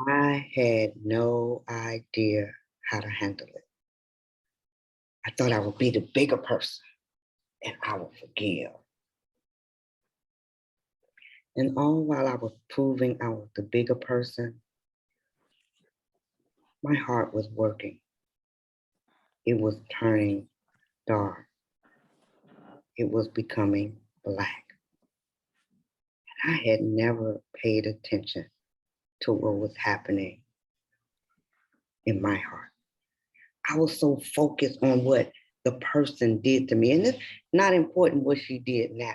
I had no idea how to handle it. I thought I would be the bigger person and I would forgive. And all while I was proving I was the bigger person, my heart was working. It was turning dark. It was becoming black. I had never paid attention to what was happening in my heart. I was so focused on what the person did to me. And it's not important what she did now.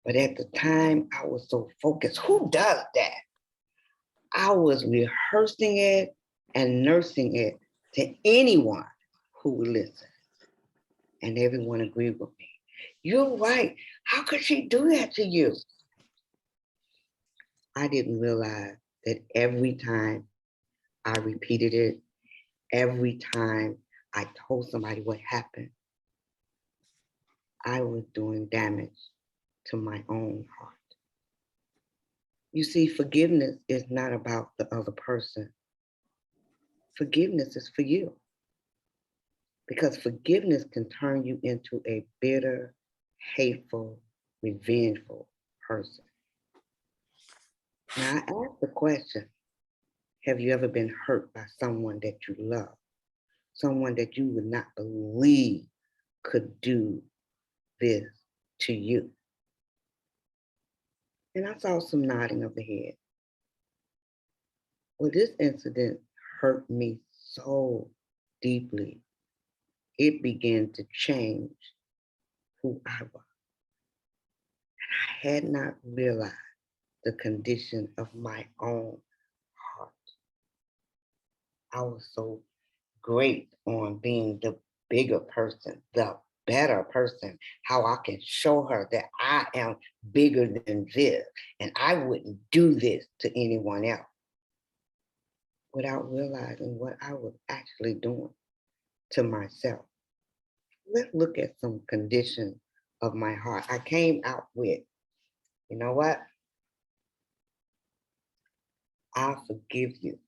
But at the time, I was so focused. Who does that? I was rehearsing it and nursing it to anyone who would listen. And everyone agreed with me. You're right. How could she do that to you? I didn't realize that every time I repeated it, every time I told somebody what happened, I was doing damage to my own heart. You see, forgiveness is not about the other person. Forgiveness is for you. Because forgiveness can turn you into a bitter, hateful, revengeful person. Now, I ask the question, have you ever been hurt by someone that you love? Someone that you would not believe could do this to you? And I saw some nodding of the head. Well, this incident hurt me so deeply. It began to change who I was. And I had not realized the condition of my own heart. I was so great on being the bigger person, the better person, how I can show her that I am bigger than this and I wouldn't do this to anyone else without realizing what I was actually doing to myself. Let's look at some conditions of my heart. I came out with, you know what? I'll forgive you,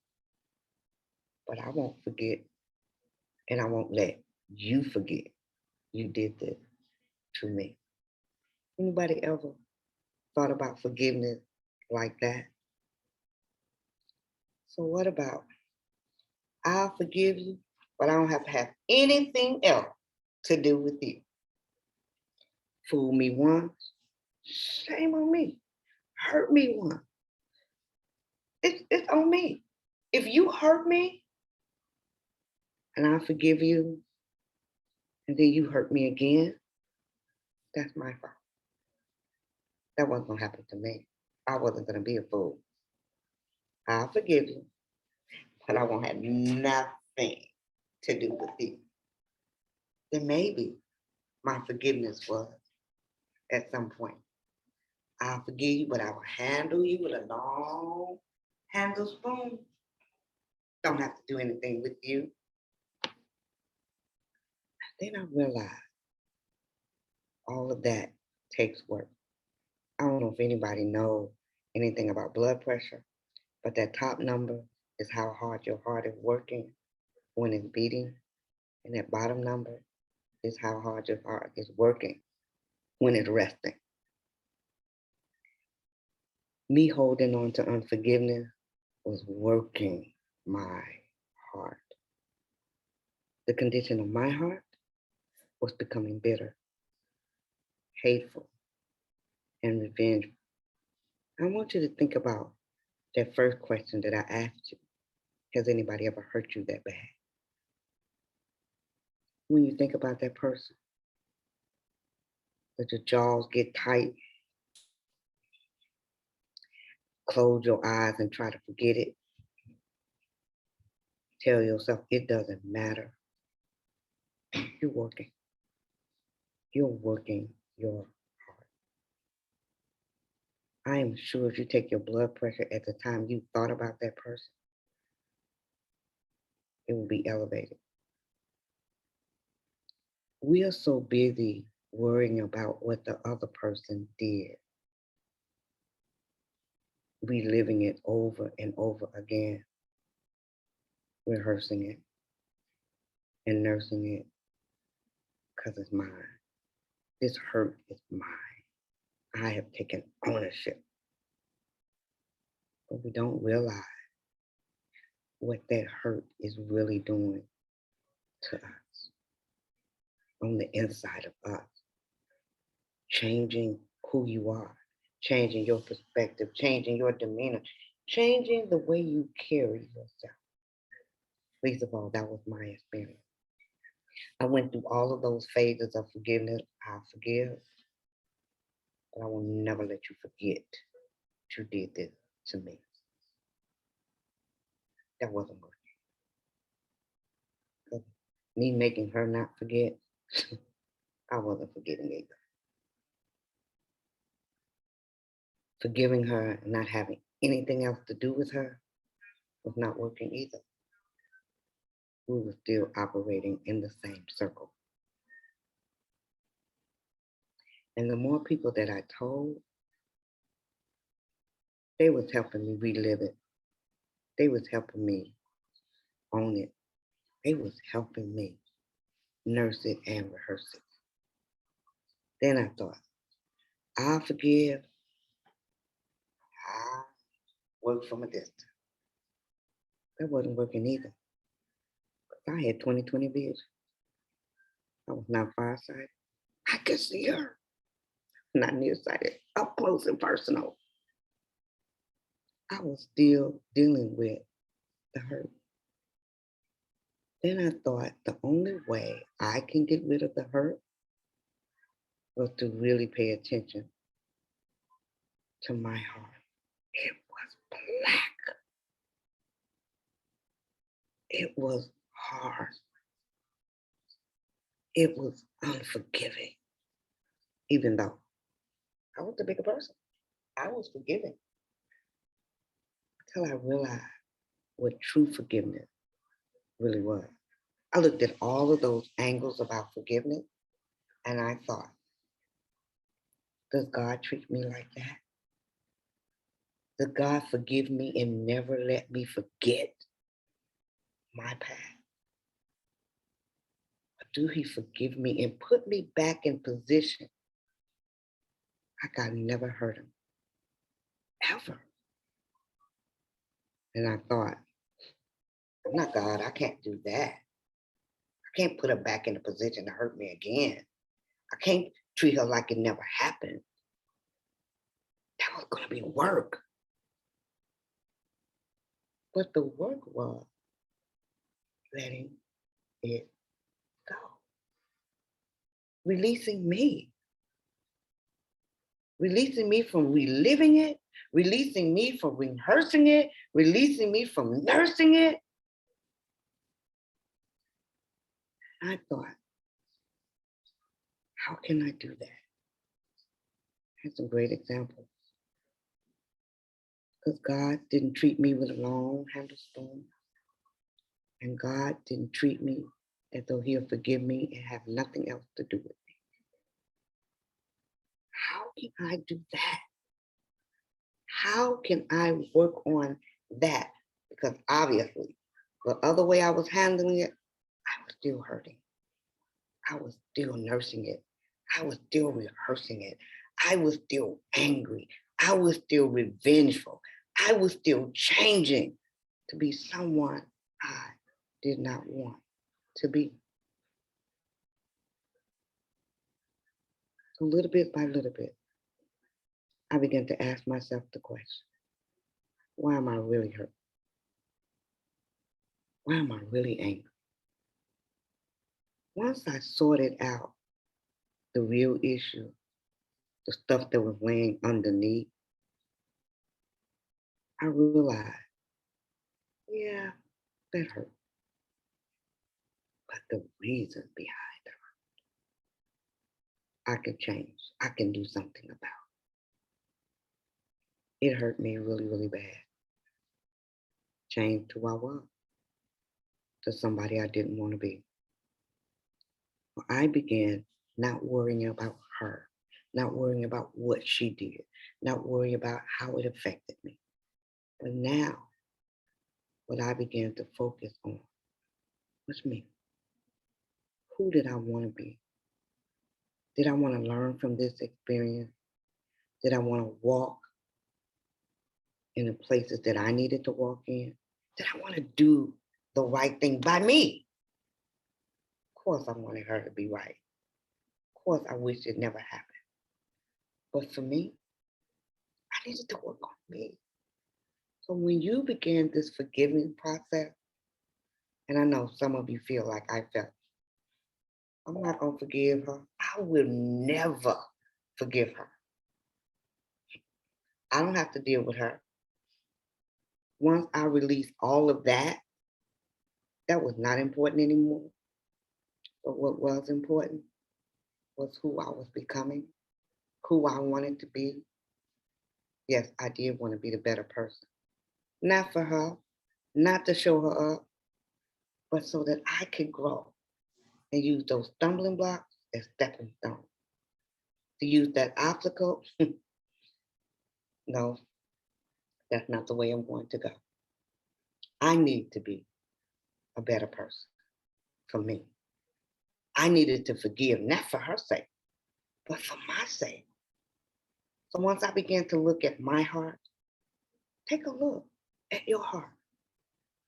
but I won't forget and I won't let you forget you did this to me. Anybody ever thought about forgiveness like that? So what about, I'll forgive you, but I don't have to have anything else to do with you. Fool me once, shame on me. Hurt me once, it's on me. If you hurt me and I forgive you, and then you hurt me again, that's my fault. That wasn't gonna happen to me. I wasn't gonna be a fool. I'll forgive you, but I won't have nothing to do with you. Then maybe my forgiveness was at some point, I'll forgive you, but I will handle you with a long handle spoon. Don't have to do anything with you. Then I realized all of that takes work. I don't know if anybody knows anything about blood pressure, but that top number is how hard your heart is working when it's beating. And that bottom number is how hard your heart is working when it's resting. Me holding on to unforgiveness was working my heart. The condition of my heart was becoming bitter, hateful, and revengeful. I want you to think about that first question that I asked you. Has anybody ever hurt you that bad? When you think about that person, does your jaws get tight? Close your eyes and try to forget it. Tell yourself it doesn't matter. You're working. You're working your heart. I am sure if you take your blood pressure at the time you thought about that person, it will be elevated. We are so busy worrying about what the other person did. reliving it over and over again, rehearsing it and nursing it because it's mine. This hurt is mine. I have taken ownership. But we don't realize what that hurt is really doing to us on the inside of us. Changing who you are, changing your perspective, changing your demeanor, changing the way you carry yourself. Least of all, that was my experience. I went through all of those phases of forgiveness. I forgive, but I will never let you forget that you did this to me. That wasn't working. Me making her not forget, I wasn't forgetting either. Forgiving her and not having anything else to do with her was not working either. We were still operating in the same circle. And the more people that I told, they was helping me relive it. They was helping me own it. They was helping me nurse it and rehearse it. Then I thought, I'll forgive. I'll work from a distance. That wasn't working either. I had 20/20 vision. I was not farsighted. I could see her. Not nearsighted, up close and personal. I was still dealing with the hurt. Then I thought the only way I can get rid of the hurt was to really pay attention to my heart. It was black. It was hard. It was unforgiving. Even though I was the bigger person, I was forgiving. Until I realized what true forgiveness really was. I looked at all of those angles about forgiveness and I thought, does God treat me like that? Does God forgive me and never let me forget my past? Or do he forgive me and put me back in position like I never hurt him, ever? And I thought, I'm not God, I can't do that. I can't put her back in a position to hurt me again. I can't treat her like it never happened. That was gonna be work. But the work was letting it go. Releasing me. Releasing me from reliving it, releasing me from rehearsing it, releasing me from nursing it. I thought, how can I do that? I had some great examples. Because God didn't treat me with a long handle spoon. And God didn't treat me as though he'll forgive me and have nothing else to do with me. How can I do that? How can I work on that? Because obviously, the other way I was handling it, I was still hurting. I was still nursing it. I was still rehearsing it. I was still angry. I was still revengeful. I was still changing to be someone I did not want to be. So little bit by little bit, I began to ask myself the question, why am I really hurt? Why am I really angry? Once I sorted out the real issue, the stuff that was laying underneath, I realized, yeah, that hurt. But the reason behind it, I can change. I can do something about. It hurt me really, really bad. Changed who I was to somebody I didn't want to be. Well, I began not worrying about her, not worrying about what she did, not worrying about how it affected me. But now, what I began to focus on was me. Who did I want to be? Did I want to learn from this experience? Did I want to walk in the places that I needed to walk in? Did I want to do the right thing by me? Of course, I wanted her to be right. Of course, I wish it never happened. But for me, I needed to work on me. So when you began this forgiving process, and I know some of you feel like I felt, I'm not going to forgive her. I will never forgive her. I don't have to deal with her. Once I released all of that, that was not important anymore. But what was important was who I was becoming, who I wanted to be. Yes, I did want to be the better person. Not for her, not to show her up, but so that I could grow and use those stumbling blocks as stepping stones. To use that obstacle, no, that's not the way I'm going to go. I need to be a better person for me. I needed to forgive, not for her sake, but for my sake. So once I began to look at my heart, take a look at your heart.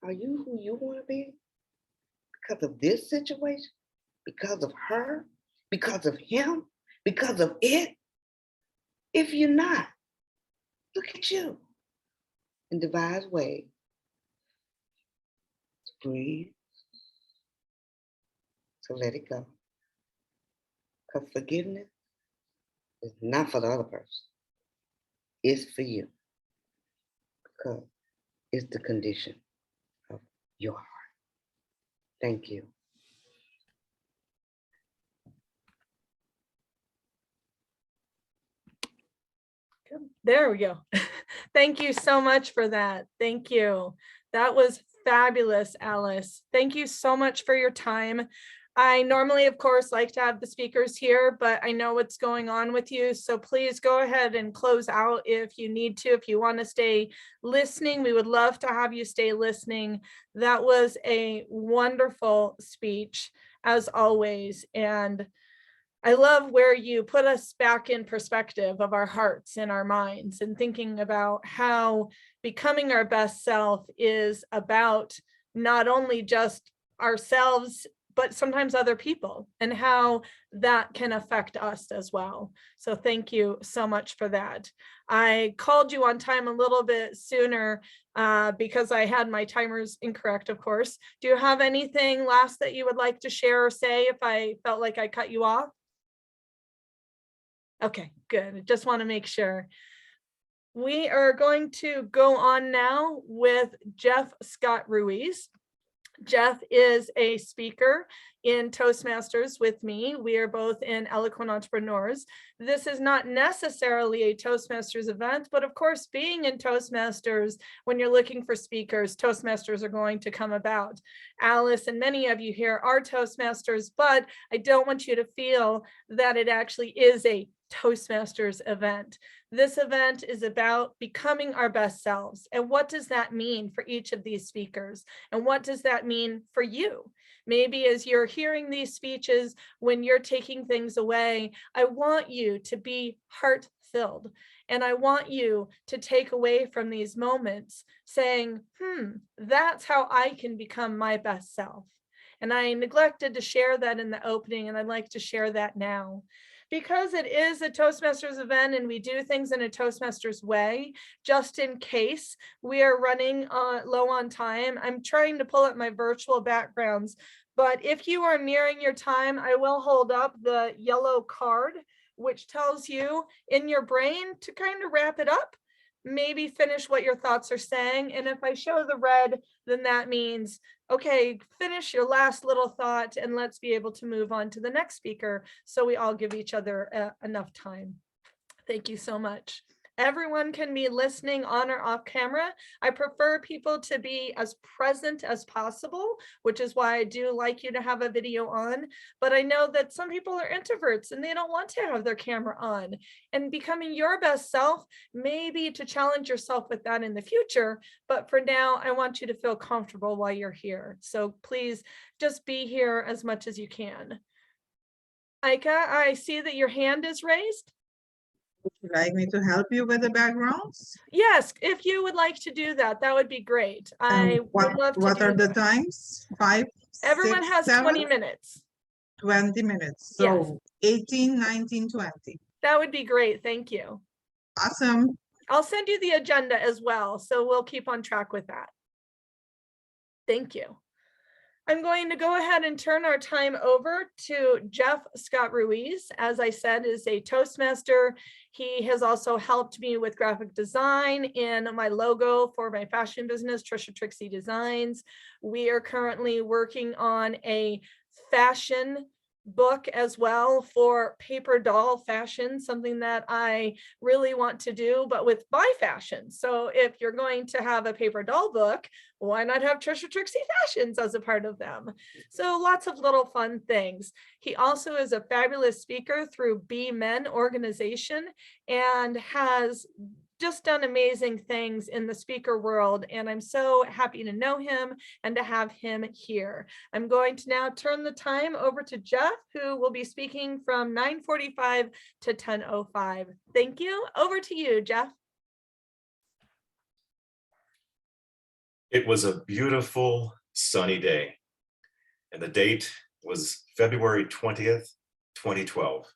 Are you who you want to be? Because of this situation? Because of her? Because of him? Because of it? If you're not, look at you and devise ways to breathe, to let it go. Because forgiveness is not for the other person. It's for you. Because it's the condition of your heart. Thank you. There we go. Thank you so much for that. Thank you. That was fabulous, Alyce. Thank you so much for your time. I normally, of course, like to have the speakers here, but I know what's going on with you. So please go ahead and close out if you need to. If you want to stay listening, we would love to have you stay listening. That was a wonderful speech, as always. And I love where you put us back in perspective of our hearts and our minds and thinking about how becoming our best self is about not only just ourselves, but sometimes other people and how that can affect us as well. So thank you so much for that. I called you on time a little bit sooner because I had my timers incorrect, of course. Do you have anything last that you would like to share or say if I felt like I cut you off? Okay, good. I just want to make sure. We are going to go on now with Jeff Scott Ruiz. Jeff is a speaker in Toastmasters with me. We are both in Eloquent Entrepreneurs. This is not necessarily a Toastmasters event, but of course, being in Toastmasters, when you're looking for speakers, Toastmasters are going to come about. Alyce and many of you here are Toastmasters, but I don't want you to feel that it actually is a Toastmasters event. This event is about becoming our best selves. And what does that mean for each of these speakers? And what does that mean for you? Maybe as you're hearing these speeches, when you're taking things away, I want you to be heart-filled. And I want you to take away from these moments saying, that's how I can become my best self. And I neglected to share that in the opening, and I'd like to share that now. Because it is a Toastmasters event and we do things in a Toastmasters way, just in case we are running low on time, I'm trying to pull up my virtual backgrounds. But if you are nearing your time, I will hold up the yellow card, which tells you in your brain to kind of wrap it up, maybe finish what your thoughts are saying. And if I show the red, then that means, okay, finish your last little thought and let's be able to move on to the next speaker so we all give each other enough time. Thank you so much. everyone can be listening on or off camera. I prefer people to be as present as possible, which is why I do like you to have a video on. But I know that some people are introverts and they don't want to have their camera on. And becoming your best self, maybe to challenge yourself with that in the future. But for now, I want you to feel comfortable while you're here. So please just be here as much as you can. Aika, I see that your hand is raised. Would you like me to help you with the backgrounds? Yes, if you would like to do that, that would be great. I would love to What do are the that. times? 5, Everyone 6, has 7? 20 minutes. 20 minutes. So 18, 19, 20. That would be great. Thank you. Awesome. I'll send you the agenda as well, so we'll keep on track with that. Thank you. I'm going to go ahead and turn our time over to Jeff Scott Ruiz. As I said, is a Toastmaster. He has also helped me with graphic design in my logo for my fashion business, Trisha Trixie Designs. We are currently working on a fashion book as well for paper doll fashion, something that I really want to do, but with my fashion. So if you're going to have a paper doll book, why not have Trisha Trixie Fashions as a part of them? So lots of little fun things. He also is a fabulous speaker through Be Men organization and has just done amazing things in the speaker world. And I'm so happy to know him and to have him here. I'm going to now turn the time over to Jeff, who will be speaking from 9:45 to 10:05. Thank you. Over to you, Jeff. It was a beautiful sunny day, and the date was February 20th, 2012.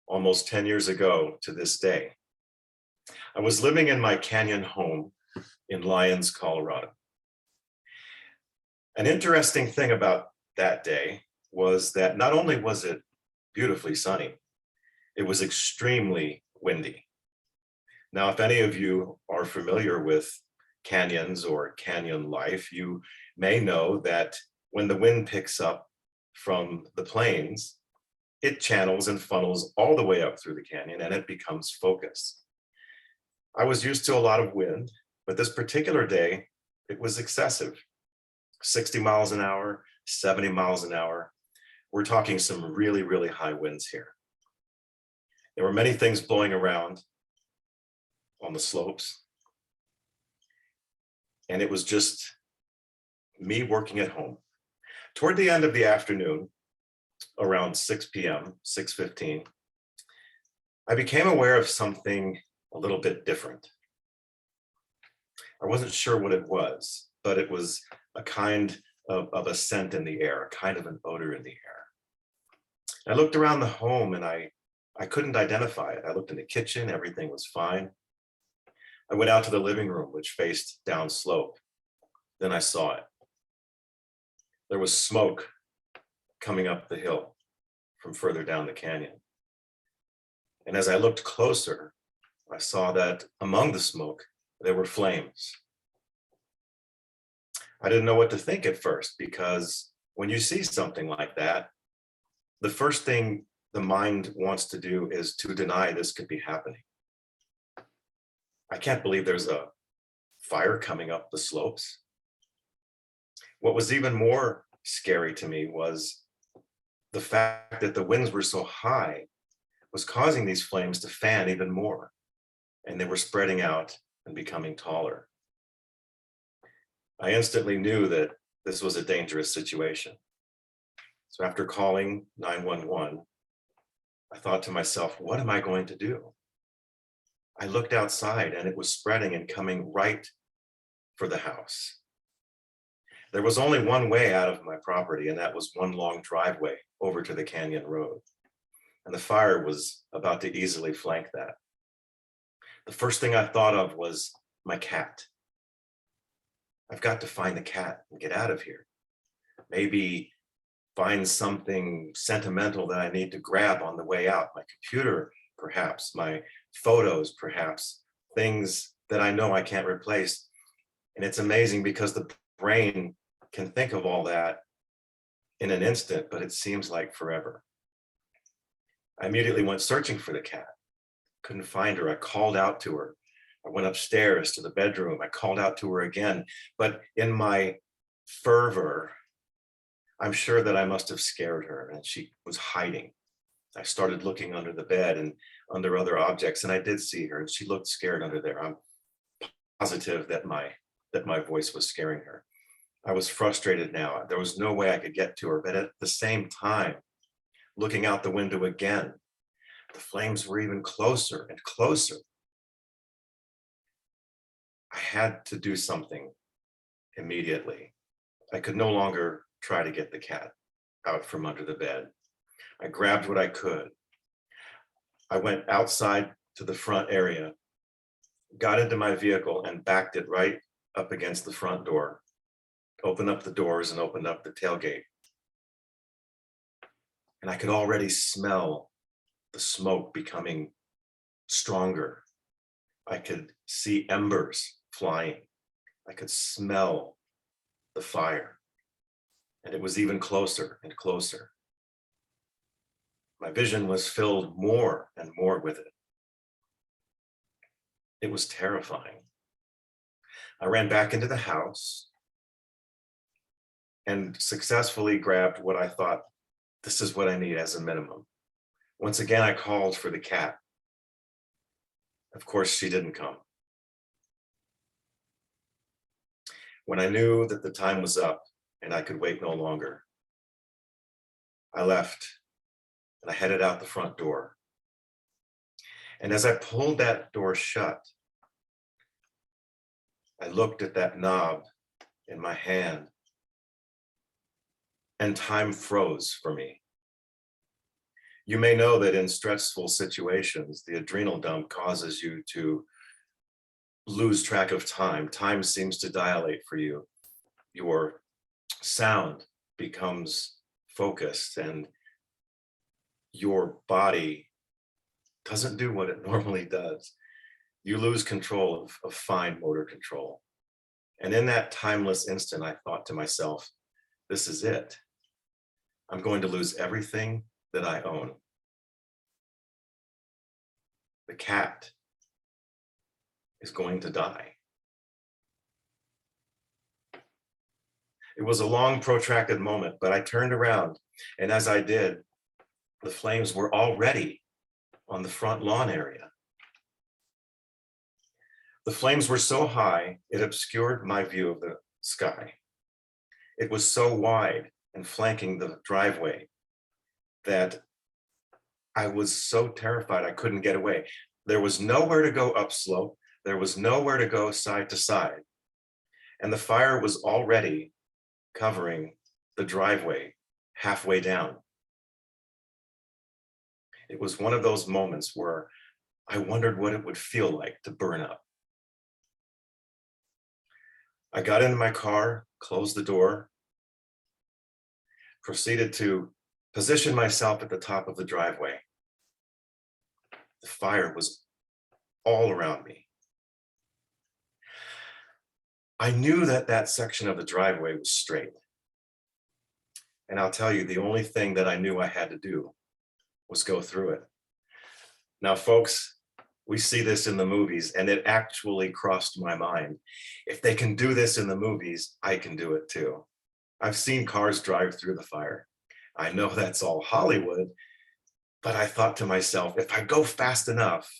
Almost 10 years ago to this day. I was living in my canyon home in Lyons, Colorado. An interesting thing about that day was that not only was it beautifully sunny, it was extremely windy. Now, if any of you are familiar with canyons or canyon life, you may know that when the wind picks up from the plains, it channels and funnels all the way up through the canyon and it becomes focused. I was used to a lot of wind, but this particular day, it was excessive. 60 miles an hour, 70 miles an hour. We're talking some really, really high winds here. There were many things blowing around on the slopes. And it was just me working at home. Toward the end of the afternoon, around 6 p.m., 6:15, I became aware of something a little bit different. I wasn't sure what it was, but it was a kind of a scent in the air, a kind of an odor in the air. I looked around the home and I couldn't identify it. I looked in the kitchen, everything was fine. I went out to the living room, which faced downslope. Then I saw it. There was smoke coming up the hill from further down the canyon. And as I looked closer, I saw that among the smoke, there were flames. I didn't know what to think at first, because when you see something like that, the first thing the mind wants to do is to deny this could be happening. I can't believe there's a fire coming up the slopes. What was even more scary to me was the fact that the winds were so high was causing these flames to fan even more. And they were spreading out and becoming taller. I instantly knew that this was a dangerous situation. So after calling 911, I thought to myself, what am I going to do? I looked outside and it was spreading and coming right for the house. There was only one way out of my property, and that was one long driveway over to the canyon road. And the fire was about to easily flank that. The first thing I thought of was my cat. I've got to find the cat and get out of here. Maybe find something sentimental that I need to grab on the way out. My computer, perhaps, my photos, perhaps, things that I know I can't replace. And it's amazing because the brain can think of all that in an instant, but it seems like forever. I immediately went searching for the cat. Couldn't find her. I called out to her. I went upstairs to the bedroom. I called out to her again, but in my fervor, I'm sure that I must have scared her and she was hiding. I started looking under the bed and under other objects, and I did see her, and she looked scared under there. I'm positive that my voice was scaring her. I was frustrated now. There was no way I could get to her, but at the same time, looking out the window again, the flames were even closer and closer. I had to do something immediately. I could no longer try to get the cat out from under the bed. I grabbed what I could. I went outside to the front area, got into my vehicle and backed it right up against the front door, opened up the doors and opened up the tailgate. And I could already smell the smoke becoming stronger. I could see embers flying. I could smell the fire. And it was even closer and closer. My vision was filled more and more with it. It was terrifying. I ran back into the house and successfully grabbed what I thought, this is what I need as a minimum. Once again, I called for the cat. Of course, she didn't come. When I knew that the time was up and I could wait no longer, I left and I headed out the front door. And as I pulled that door shut, I looked at that knob in my hand and time froze for me. You may know that in stressful situations, the adrenal dump causes you to lose track of time. Time seems to dilate for you. Your sound becomes focused and your body doesn't do what it normally does. You lose control of fine motor control. And in that timeless instant, I thought to myself, this is it. I'm going to lose everything that I own. The cat is going to die. It was a long, protracted moment, but I turned around, and as I did, the flames were already on the front lawn area. The flames were so high, it obscured my view of the sky. It was so wide and flanking the driveway that I was so terrified I couldn't get away. There was nowhere to go upslope. There was nowhere to go side to side. And the fire was already covering the driveway halfway down. It was one of those moments where I wondered what it would feel like to burn up. I got into my car, closed the door, proceeded to position myself at the top of the driveway. The fire was all around me. I knew that that section of the driveway was straight. And I'll tell you, the only thing that I knew I had to do was go through it. Now, folks, we see this in the movies, and it actually crossed my mind. If they can do this in the movies, I can do it too. I've seen cars drive through the fire. I know that's all Hollywood, but I thought to myself, if I go fast enough,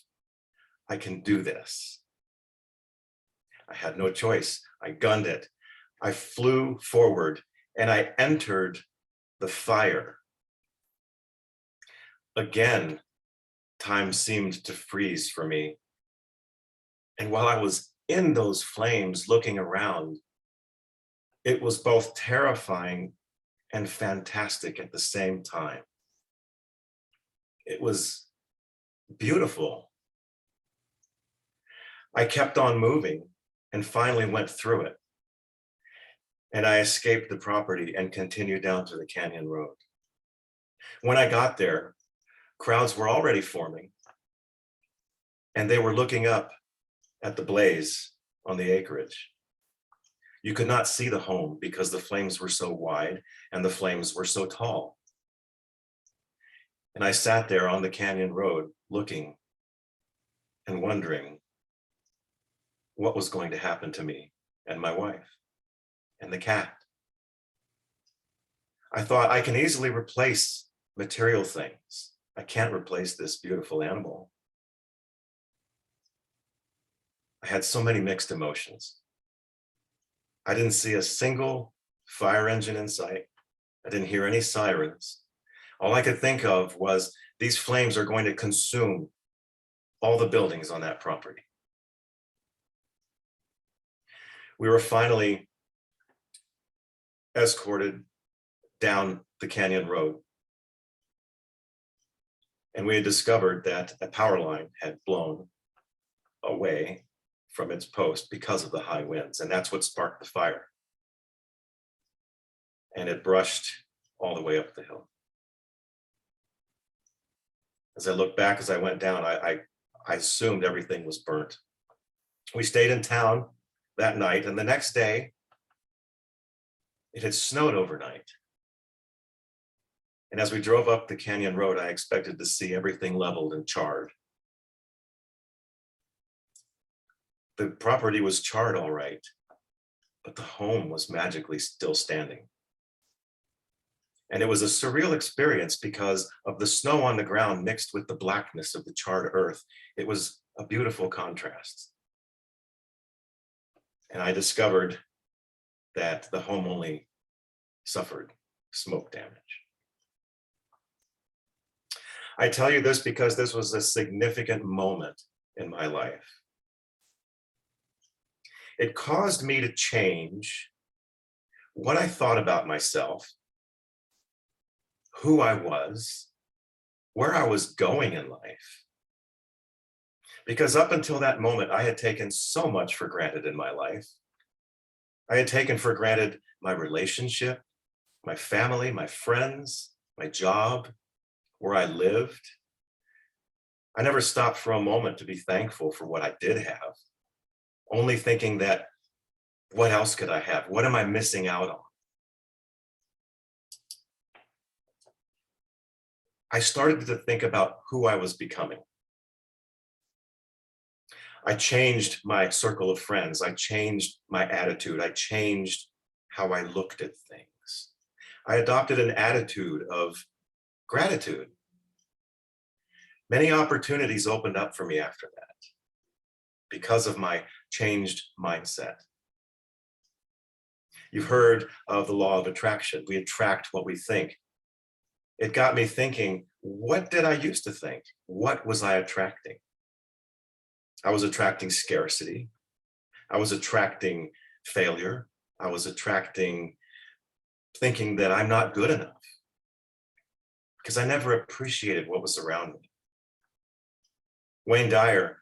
I can do this. I had no choice. I gunned it. I flew forward and I entered the fire. Again, time seemed to freeze for me. And while I was in those flames looking around, it was both terrifying and fantastic at the same time. It was beautiful. I kept on moving and finally went through it. And I escaped the property and continued down to the canyon road. When I got there, crowds were already forming, and they were looking up at the blaze on the acreage. You could not see the home because the flames were so wide and the flames were so tall. And I sat there on the canyon road looking and wondering what was going to happen to me and my wife and the cat. I thought I can easily replace material things. I can't replace this beautiful animal. I had so many mixed emotions. I didn't see a single fire engine in sight. I didn't hear any sirens. All I could think of was these flames are going to consume all the buildings on that property. We were finally escorted down the canyon road. And we had discovered that a power line had blown away from its post because of the high winds. And that's what sparked the fire. And it brushed all the way up the hill. As I looked back, as I went down, I assumed everything was burnt. We stayed in town that night, and the next day, it had snowed overnight. And as we drove up the canyon road, I expected to see everything leveled and charred. The property was charred all right, but the home was magically still standing. And it was a surreal experience because of the snow on the ground mixed with the blackness of the charred earth. It was a beautiful contrast. And I discovered that the home only suffered smoke damage. I tell you this because this was a significant moment in my life. It caused me to change what I thought about myself, who I was, where I was going in life. Because up until that moment, I had taken so much for granted in my life. I had taken for granted my relationship, my family, my friends, my job, where I lived. I never stopped for a moment to be thankful for what I did have, only thinking that, what else could I have? What am I missing out on? I started to think about who I was becoming. I changed my circle of friends. I changed my attitude. I changed how I looked at things. I adopted an attitude of gratitude. Many opportunities opened up for me after that because of my changed mindset. You've heard of the law of attraction. We attract what we think. It got me thinking, what did I used to think? What was I attracting? I was attracting scarcity. I was attracting failure. I was attracting thinking that I'm not good enough because I never appreciated what was around me. Wayne Dyer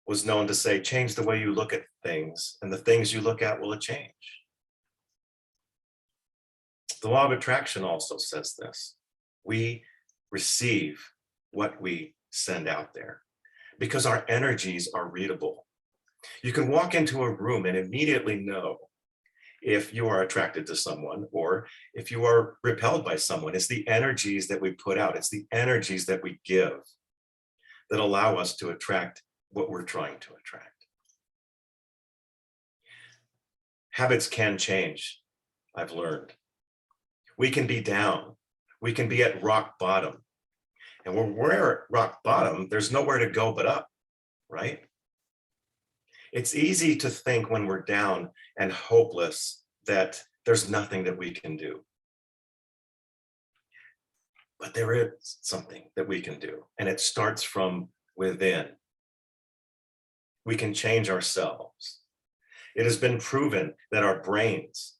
was known to say, change the way you look at things, and the things you look at will change. The law of attraction also says this. We receive what we send out there because our energies are readable. You can walk into a room and immediately know if you are attracted to someone or if you are repelled by someone. It's the energies that we put out. It's the energies that we give that allow us to attract what we're trying to attract. Habits can change, I've learned. We can be down. We can be at rock bottom. And when we're at rock bottom, there's nowhere to go but up, right? It's easy to think when we're down and hopeless that there's nothing that we can do. But there is something that we can do, and it starts from within. We can change ourselves. It has been proven that our brains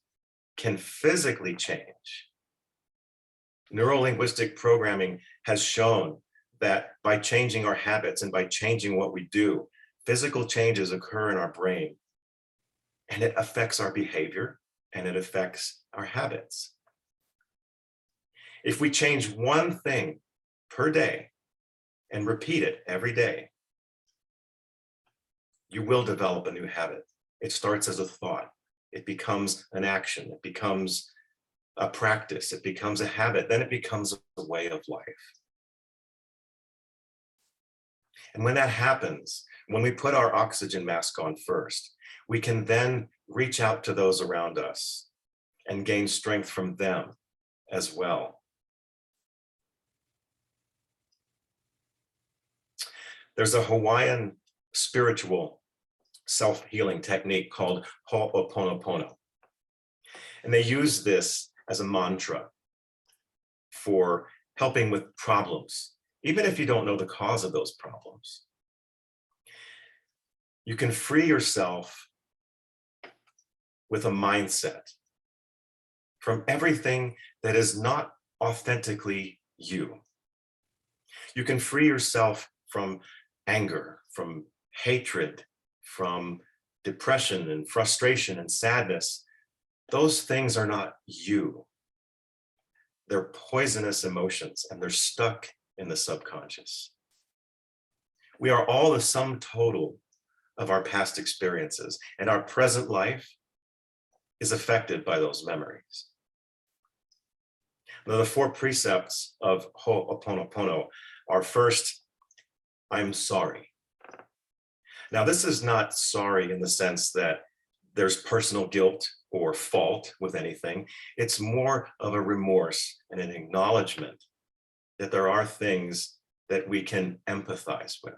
can physically change. Neuro-linguistic programming has shown that by changing our habits and by changing what we do, physical changes occur in our brain, and it affects our behavior and it affects our habits. If we change one thing per day and repeat it every day, you will develop a new habit. It starts as a thought. It becomes an action. It becomes a practice. It becomes a habit. Then it becomes a way of life. And when that happens, when we put our oxygen mask on first, we can then reach out to those around us and gain strength from them as well. There's a Hawaiian spiritual self-healing technique called Ho'oponopono. And they use this as a mantra for helping with problems, even if you don't know the cause of those problems. You can free yourself with a mindset from everything that is not authentically you. You can free yourself from anger, from hatred, from depression and frustration and sadness. Those things are not you. They're poisonous emotions and they're stuck in the subconscious. We are all the sum total of our past experiences, and our present life is affected by those memories. Now, the 4 precepts of Ho'oponopono are: first, I'm sorry. Now, this is not sorry in the sense that there's personal guilt or fault with anything. It's more of a remorse and an acknowledgement that there are things that we can empathize with.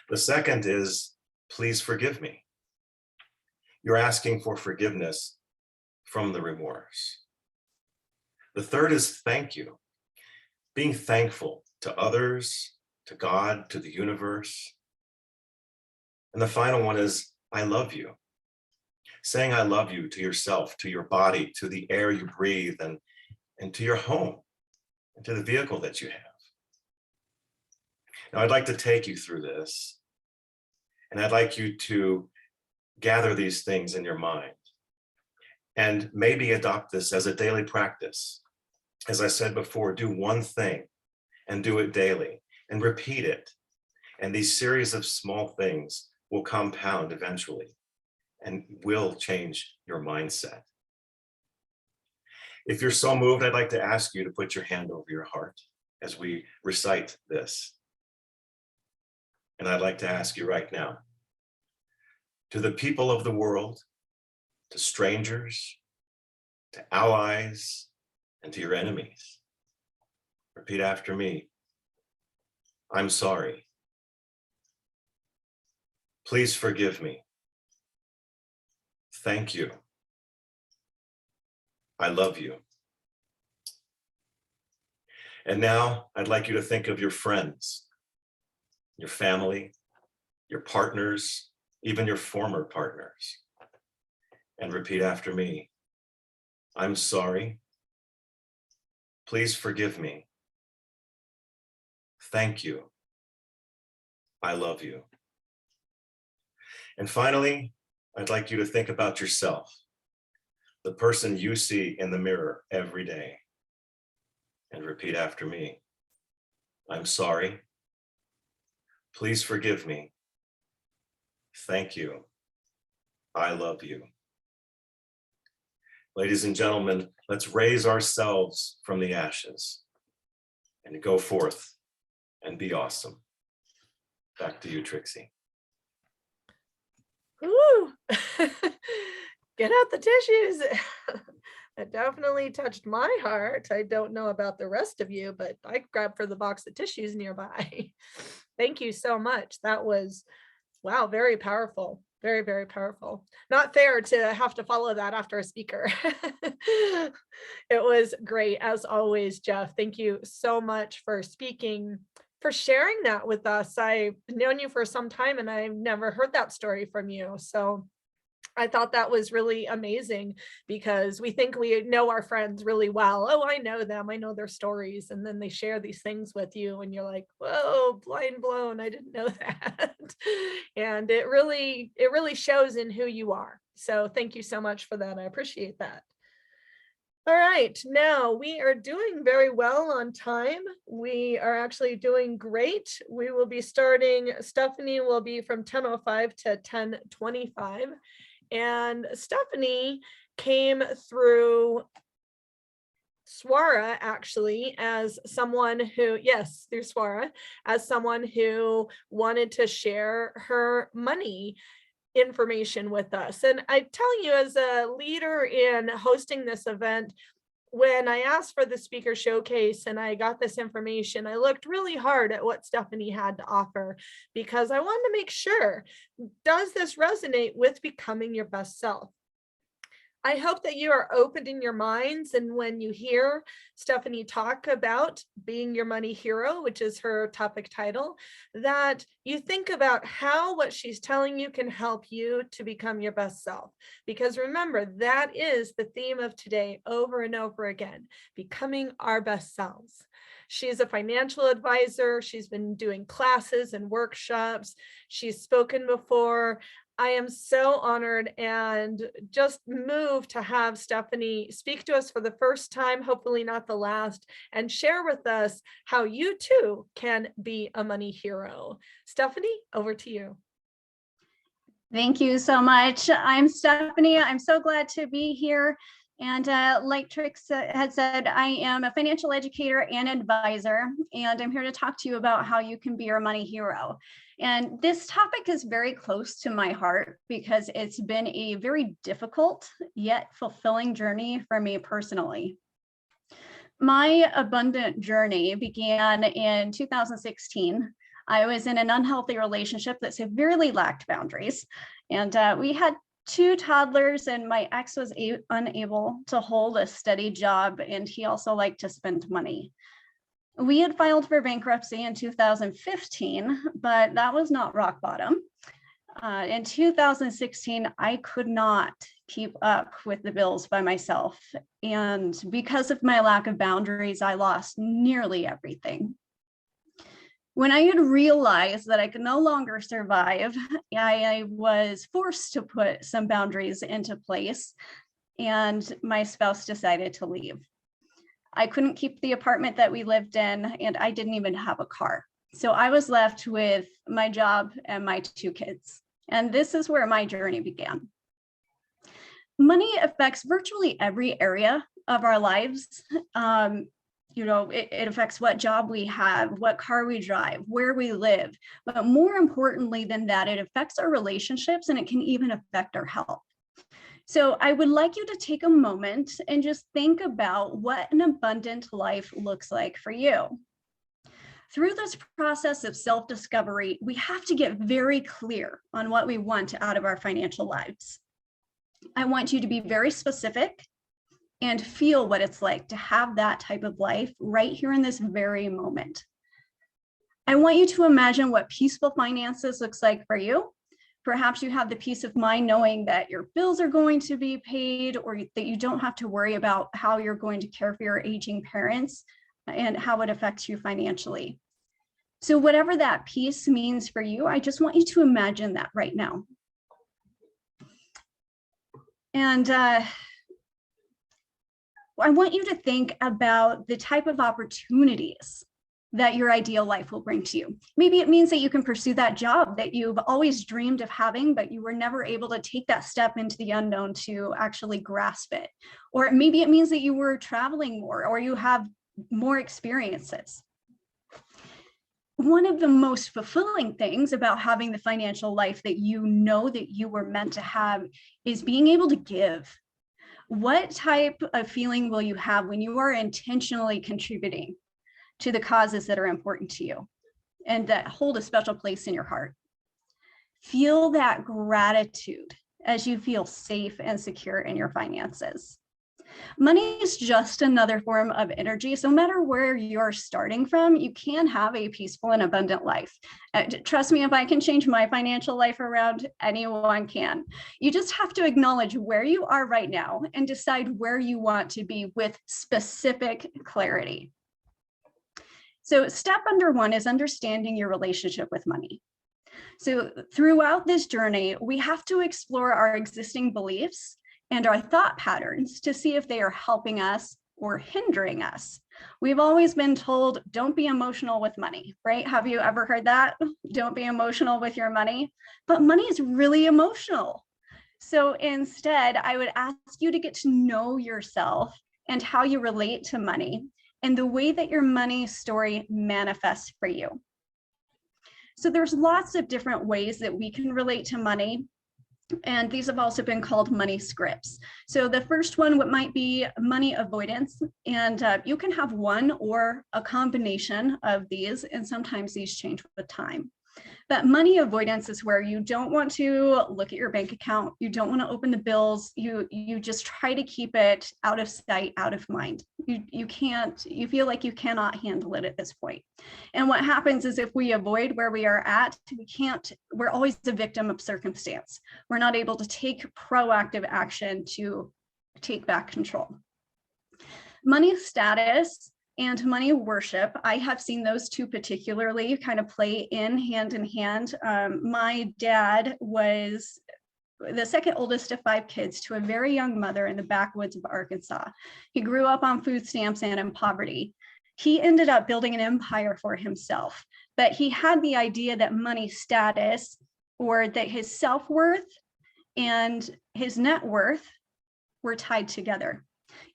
The second is, please forgive me. You're asking for forgiveness from the remorse. The third is thank you. Being thankful to others, to God, to the universe. And the final one is, I love you. Saying I love you to yourself, to your body, to the air you breathe, and to your home, and to the vehicle that you have. Now, I'd like to take you through this, and I'd like you to gather these things in your mind and maybe adopt this as a daily practice. As I said before, do one thing and do it daily and repeat it. And these series of small things will compound eventually and will change your mindset. If you're so moved, I'd like to ask you to put your hand over your heart as we recite this. And I'd like to ask you right now, to the people of the world, to strangers, to allies, and to your enemies, repeat after me. I'm sorry. Please forgive me. Thank you. I love you. And now I'd like you to think of your friends, your family, your partners, even your former partners, and repeat after me. I'm sorry. Please forgive me. Thank you. I love you. And finally, I'd like you to think about yourself, the person you see in the mirror every day, and repeat after me. I'm sorry. Please forgive me. Thank you. I love you. Ladies and gentlemen, let's raise ourselves from the ashes and go forth and be awesome. Back to you, Trixie. Ooh. Get out the tissues. That definitely touched my heart. I don't know about the rest of you, but I grabbed for the box of tissues nearby. Thank you so much. That was, wow, very powerful. Very, very powerful. Not fair to have to follow that after a speaker. It was great as always, Jeff. Thank you so much for speaking, for sharing that with us. I've known you for some time and I've never heard that story from you. So I thought that was really amazing because we think we know our friends really well. Oh, I know them. I know their stories. And then they share these things with you and you're like, whoa, blind blown. I didn't know that. And it really shows in who you are. So thank you so much for that. I appreciate that. All right, now we are doing very well on time. We are actually doing great. We will be starting, Stephani will be from 10:05 to 10:25. And Stephani came through Swara, actually, as someone who, yes, through Swara, as someone who wanted to share her money information with us. And I'm telling you, as a leader in hosting this event, when I asked for the speaker showcase and I got this information, I looked really hard at what Stephani had to offer, because I wanted to make sure, does this resonate with becoming your best self? I hope that you are open in your minds, and when you hear Stephani talk about being your money hero, which is her topic title, that you think about how what she's telling you can help you to become your best self. Because remember, that is the theme of today over and over again, becoming our best selves. She's a financial advisor. She's been doing classes and workshops. She's spoken before. I am so honored and just moved to have Stephani speak to us for the first time, hopefully not the last, and share with us how you too can be a money hero. Stephani, over to you. Thank you so much. I'm Stephani. I'm so glad to be here. And like Trix had said, I am a financial educator and advisor, and I'm here to talk to you about how you can be your money hero. And this topic is very close to my heart because it's been a very difficult yet fulfilling journey for me personally. My abundant journey began in 2016. I was in an unhealthy relationship that severely lacked boundaries, and we had 2 toddlers, and my ex was unable to hold a steady job, and he also liked to spend money. We had filed for bankruptcy in 2015, but that was not rock bottom. In 2016, I could not keep up with the bills by myself, and because of my lack of boundaries, I lost nearly everything. When I had realized that I could no longer survive, I was forced to put some boundaries into place, and my spouse decided to leave. I couldn't keep the apartment that we lived in, and I didn't even have a car. So I was left with my job and my 2 kids. And this is where my journey began. Money affects virtually every area of our lives. It affects what job we have, what car we drive, where we live. But more importantly than that, it affects our relationships, and it can even affect our health. So I would like you to take a moment and just think about what an abundant life looks like for you. Through this process of self-discovery, we have to get very clear on what we want out of our financial lives. I want you to be very specific and feel what it's like to have that type of life right here in this very moment. I want you to imagine what peaceful finances looks like for you. Perhaps you have the peace of mind knowing that your bills are going to be paid, or that you don't have to worry about how you're going to care for your aging parents and how it affects you financially. So whatever that peace means for you, I just want you to imagine that right now. And I want you to think about the type of opportunities that your ideal life will bring to you. Maybe it means that you can pursue that job that you've always dreamed of having, but you were never able to take that step into the unknown to actually grasp it. Or maybe it means that you were traveling more, or you have more experiences. One of the most fulfilling things about having the financial life that you know that you were meant to have is being able to give. What type of feeling will you have when you are intentionally contributing to the causes that are important to you and that hold a special place in your heart? Feel that gratitude as you feel safe and secure in your finances. Money is just another form of energy. So no matter where you're starting from, you can have a peaceful and abundant life. Trust me, if I can change my financial life around, anyone can. You just have to acknowledge where you are right now and decide where you want to be with specific clarity. So step number 1 is understanding your relationship with money. So throughout this journey, we have to explore our existing beliefs and our thought patterns to see if they are helping us or hindering us. We've always been told, don't be emotional with money, right? Have you ever heard that? Don't be emotional with your money. But money is really emotional. So instead, I would ask you to get to know yourself and how you relate to money, and the way that your money story manifests for you. So there's lots of different ways that we can relate to money. And these have also been called money scripts. So the first one might be money avoidance. And you can have one or a combination of these, and sometimes these change with time. But money avoidance is where you don't want to look at your bank account. You don't want to open the bills. You just try to keep it out of sight, out of mind. You feel like you cannot handle it at this point. And what happens is if we avoid where we are at, we're always the victim of circumstance. We're not able to take proactive action to take back control. Money status and money worship, I have seen those two particularly kind of play hand in hand. My dad was the second oldest of 5 kids to a very young mother in the backwoods of Arkansas. He grew up on food stamps and in poverty. He ended up building an empire for himself, but he had the idea that money status, or that his self-worth and his net worth were tied together.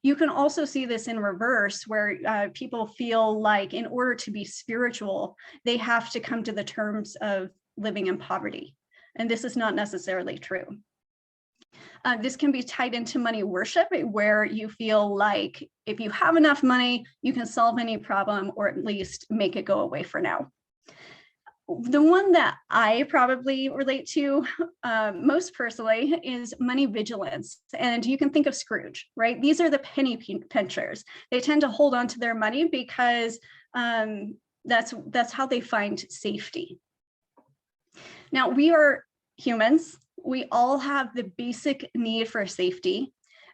You can also see this in reverse, where people feel like in order to be spiritual, they have to come to the terms of living in poverty. And this is not necessarily true. This can be tied into money worship, where you feel like if you have enough money, you can solve any problem, or at least make it go away for now. The one that I probably relate to most personally is money vigilance. And you can think of Scrooge, right? These are the penny pinchers. They tend to hold on to their money because that's how they find safety. Now, we are humans. We all have the basic need for safety.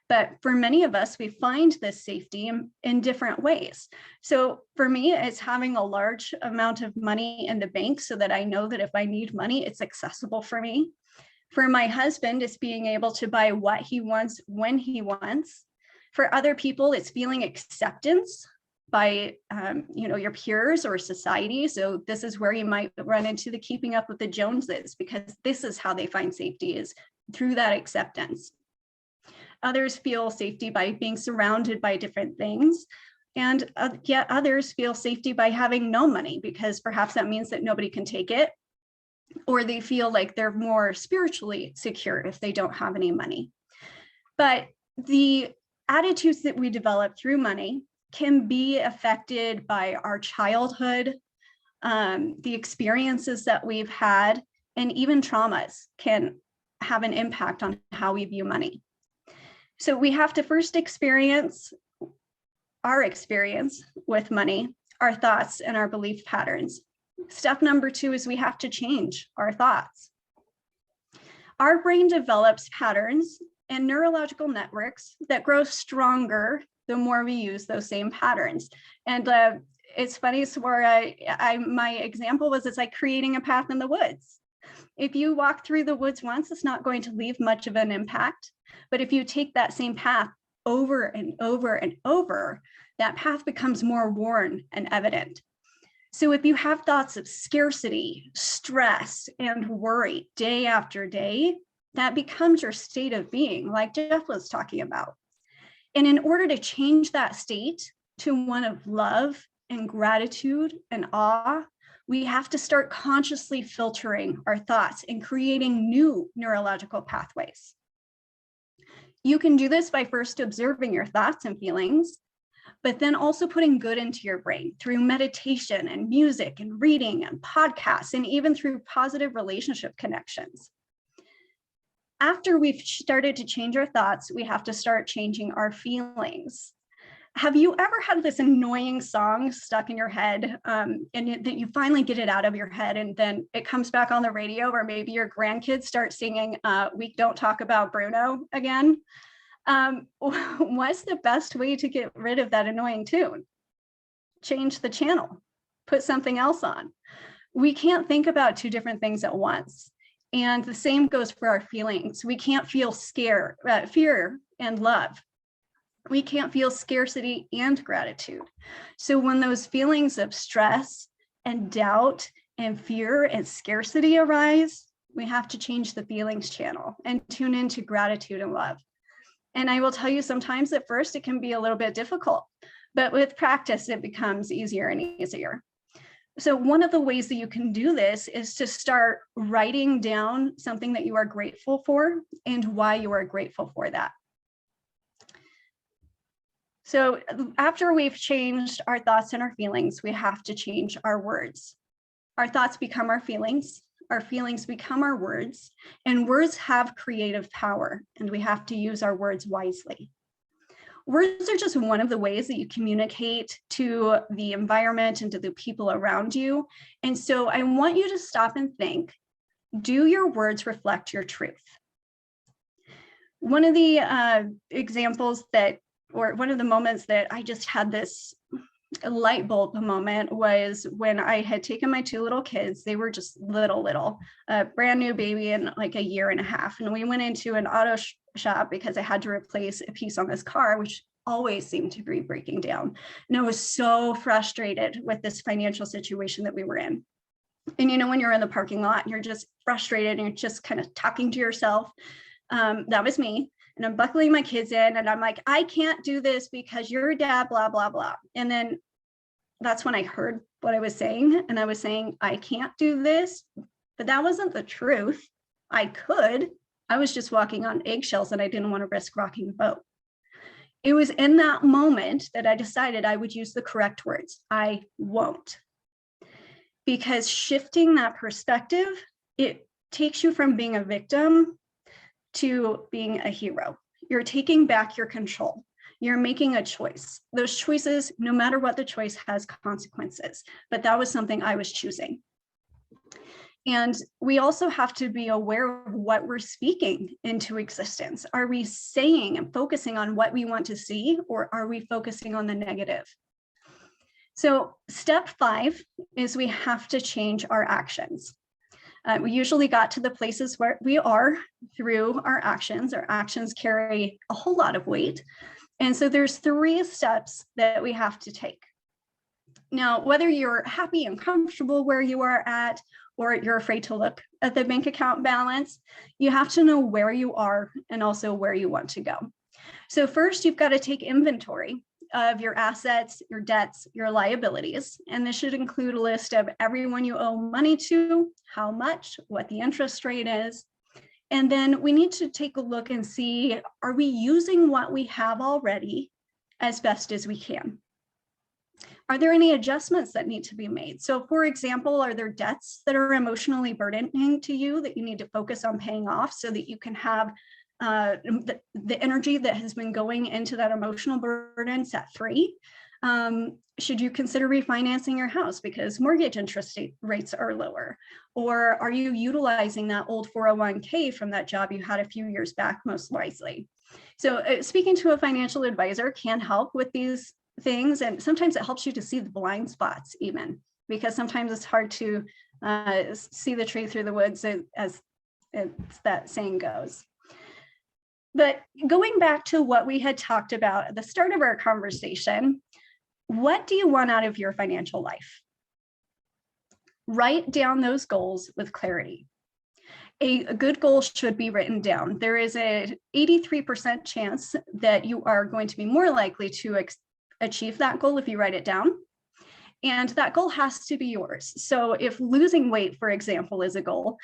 But for many of us, we find this safety in different ways. So for me, it's having a large amount of money in the bank so that I know that if I need money, it's accessible for me. For my husband, it's being able to buy what he wants when he wants. For other people, it's feeling acceptance by your peers or society. So this is where you might run into the keeping up with the Joneses, because this is how they find safety, is through that acceptance. Others feel safety by being surrounded by different things. And yet others feel safety by having no money, because perhaps that means that nobody can take it, or they feel like they're more spiritually secure if they don't have any money. But the attitudes that we develop through money can be affected by our childhood, the experiences that we've had, and even traumas can have an impact on how we view money. So we have to first experience our experience with money, our thoughts, and our belief patterns. Step number 2 is we have to change our thoughts. Our brain develops patterns and neurological networks that grow stronger the more we use those same patterns. And it's funny, Swara, my example was it's like creating a path in the woods. If you walk through the woods once, it's not going to leave much of an impact. But if you take that same path over and over and over, that path becomes more worn and evident. So if you have thoughts of scarcity, stress, and worry day after day, that becomes your state of being, like Jeff was talking about. And in order to change that state to one of love and gratitude and awe, we have to start consciously filtering our thoughts and creating new neurological pathways. You can do this by first observing your thoughts and feelings, but then also putting good into your brain through meditation and music and reading and podcasts, and even through positive relationship connections. After we've started to change our thoughts, we have to start changing our feelings. Have you ever had this annoying song stuck in your head and that you finally get it out of your head, and then it comes back on the radio, or maybe your grandkids start singing "We Don't Talk About Bruno" again? What's the best way to get rid of that annoying tune? Change the channel, put something else on. We can't think about 2 different things at once. And the same goes for our feelings. We can't feel fear and love. We can't feel scarcity and gratitude. So when those feelings of stress and doubt and fear and scarcity arise, we have to change the feelings channel and tune into gratitude and love. And I will tell you, sometimes at first it can be a little bit difficult, but with practice, it becomes easier and easier. So one of the ways that you can do this is to start writing down something that you are grateful for and why you are grateful for that. So after we've changed our thoughts and our feelings, we have to change our words. Our thoughts become our feelings become our words, and words have creative power, and we have to use our words wisely. Words are just one of the ways that you communicate to the environment and to the people around you. And so I want you to stop and think, do your words reflect your truth? One of the examples that, or one of the moments that I just had this light bulb moment was when I had taken my two little kids. They were just little, a brand new baby and like a year and a half. And we went into an auto shop because I had to replace a piece on this car, which always seemed to be breaking down. And I was so frustrated with this financial situation that we were in. And you know, when you're in the parking lot and you're just frustrated and you're just kind of talking to yourself, that was me. And I'm buckling my kids in and I'm like, I can't do this because your dad, blah, blah, blah. And then that's when I heard what I was saying. And I was saying, I can't do this, but that wasn't the truth. I could. I was just walking on eggshells and I didn't want to risk rocking the boat. It was in that moment that I decided I would use the correct words. I won't. Because shifting that perspective, it takes you from being a victim to being a hero. You're taking back your control. You're making a choice. Those choices, no matter what the choice, has consequences, but that was something I was choosing. And we also have to be aware of what we're speaking into existence. Are we saying and focusing on what we want to see, or are we focusing on the negative? So step 5 is we have to change our actions. We usually got to the places where we are through our actions. Our actions carry a whole lot of weight. And so there's 3 steps that we have to take. Now, whether you're happy and comfortable where you are at, or you're afraid to look at the bank account balance, you have to know where you are and also where you want to go. So first, you've got to take inventory of your assets, your debts, your liabilities. And this should include a list of everyone you owe money to, how much, what the interest rate is. And then we need to take a look and see, are we using what we have already as best as we can? Are there any adjustments that need to be made? So for example, are there debts that are emotionally burdening to you that you need to focus on paying off so that you can have the energy that has been going into that emotional burden set free? Should you consider refinancing your house because mortgage interest rates are lower? Or are you utilizing that old 401k from that job you had a few years back most wisely? So speaking to a financial advisor can help with these things. And sometimes it helps you to see the blind spots even, because sometimes it's hard to see the tree through the woods, as that saying goes. But going back to what we had talked about at the start of our conversation, what do you want out of your financial life? Write down those goals with clarity. A good goal should be written down. There is an 83% chance that you are going to be more likely to achieve that goal if you write it down. And that goal has to be yours. So if losing weight, for example, is a goal,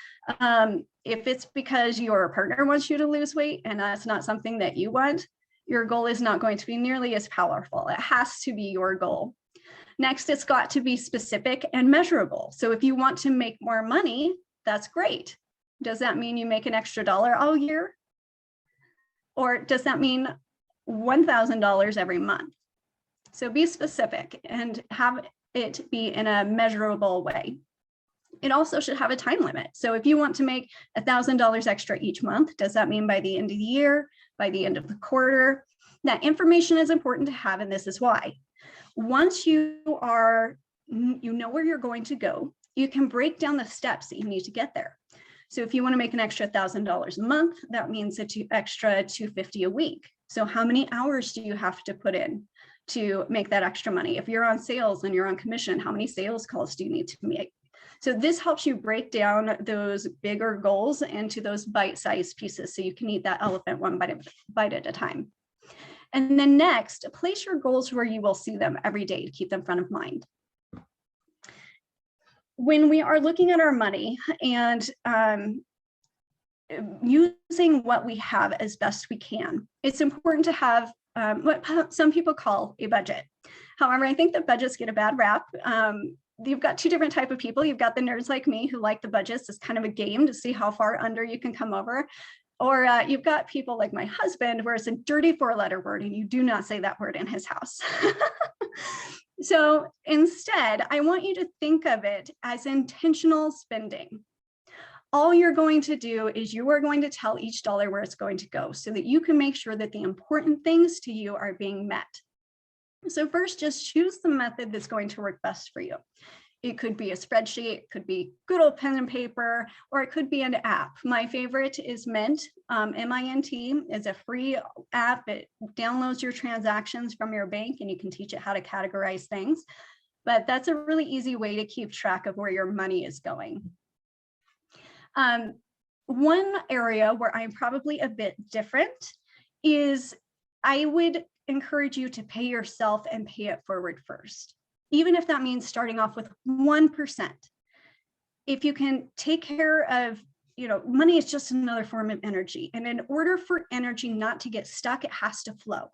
if it's because your partner wants you to lose weight and that's not something that you want, your goal is not going to be nearly as powerful. It has to be your goal. Next, it's got to be specific and measurable. So if you want to make more money, that's great. Does that mean you make an extra $1 all year? Or does that mean $1,000 every month? So be specific and have it be in a measurable way. It also should have a time limit. So if you want to make $1,000 extra each month, does that mean by the end of the year, by the end of the quarter? That information is important to have, and this is why. Once you know where you're going to go, you can break down the steps that you need to get there. So if you want to make an extra $1,000 a month, that means an extra $250 a week. So how many hours do you have to put in to make that extra money? If you're on sales and you're on commission, how many sales calls do you need to make? So this helps you break down those bigger goals into those bite-sized pieces so you can eat that elephant one bite at a time. And then next, place your goals where you will see them every day to keep them front of mind. When we are looking at our money and using what we have as best we can, it's important to have what some people call a budget. However, I think that budgets get a bad rap. You've got two different types of people. You've got the nerds like me who like the budgets as kind of a game to see how far under you can come over. Or you've got people like my husband, where it's a dirty 4-letter word and you do not say that word in his house. So instead, I want you to think of it as intentional spending. All you're going to do is you are going to tell each dollar where it's going to go so that you can make sure that the important things to you are being met. So first, just choose the method that's going to work best for you. It could be a spreadsheet, it could be good old pen and paper, or it could be an app. My favorite is Mint. M-I-N-T is a free app. It downloads your transactions from your bank and you can teach it how to categorize things. But that's a really easy way to keep track of where your money is going. One area where I'm probably a bit different is I would encourage you to pay yourself and pay it forward first, even if that means starting off with 1%. If you can take care of, money is just another form of energy. And in order for energy not to get stuck, it has to flow.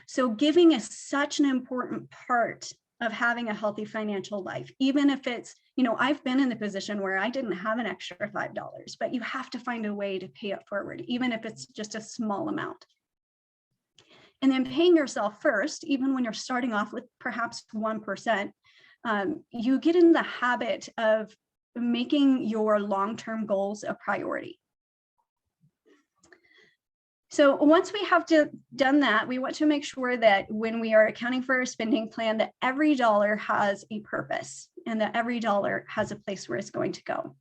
So giving is such an important part of having a healthy financial life, even if it's, I've been in the position where I didn't have an extra $5, but you have to find a way to pay it forward, even if it's just a small amount. And then paying yourself first, even when you're starting off with perhaps 1%, you get in the habit of making your long-term goals a priority. So once we have done that, we want to make sure that when we are accounting for our spending plan, that every dollar has a purpose and that every dollar has a place where it's going to go.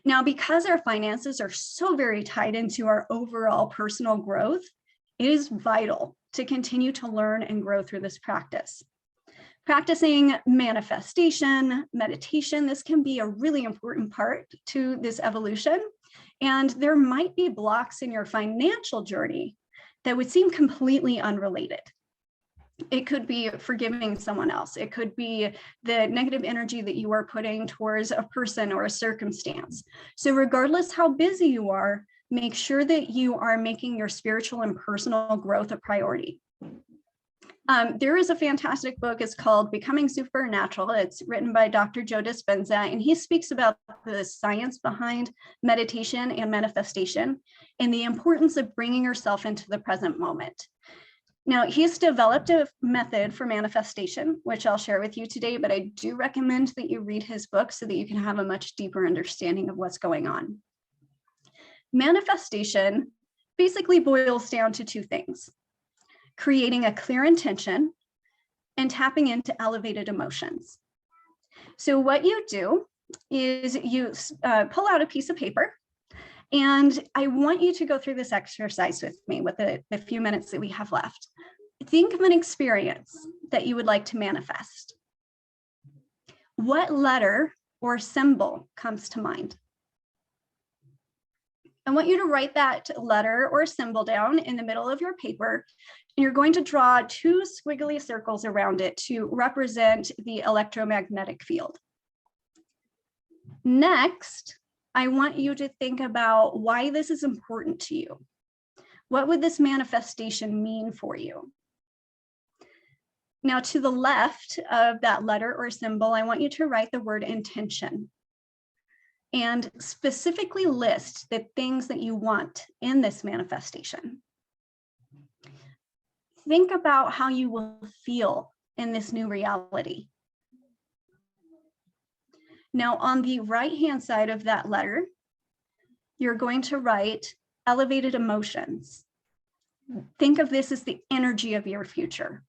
Now, because our finances are so very tied into our overall personal growth, it is vital to continue to learn and grow through this practice. Practicing manifestation, meditation, this can be a really important part to this evolution. And there might be blocks in your financial journey that would seem completely unrelated. It could be forgiving someone else. It could be the negative energy that you are putting towards a person or a circumstance. So regardless how busy you are, make sure that you are making your spiritual and personal growth a priority. There is a fantastic book. It's called Becoming Supernatural. It's written by Dr. Joe Dispenza, and he speaks about the science behind meditation and manifestation and the importance of bringing yourself into the present moment. Now, he's developed a method for manifestation, which I'll share with you today, but I do recommend that you read his book so that you can have a much deeper understanding of what's going on. Manifestation basically boils down to two things: creating a clear intention and tapping into elevated emotions. So what you do is you pull out a piece of paper, and I want you to go through this exercise with me with the few minutes that we have left. Think of an experience that you would like to manifest. What letter or symbol comes to mind? I want you to write that letter or symbol down in the middle of your paper, and you're going to draw two squiggly circles around it to represent the electromagnetic field. Next, I want you to think about why this is important to you. What would this manifestation mean for you? Now, to the left of that letter or symbol, I want you to write the word intention and specifically list the things that you want in this manifestation. Think about how you will feel in this new reality. Now, on the right-hand side of that letter, you're going to write elevated emotions. Think of this as the energy of your future.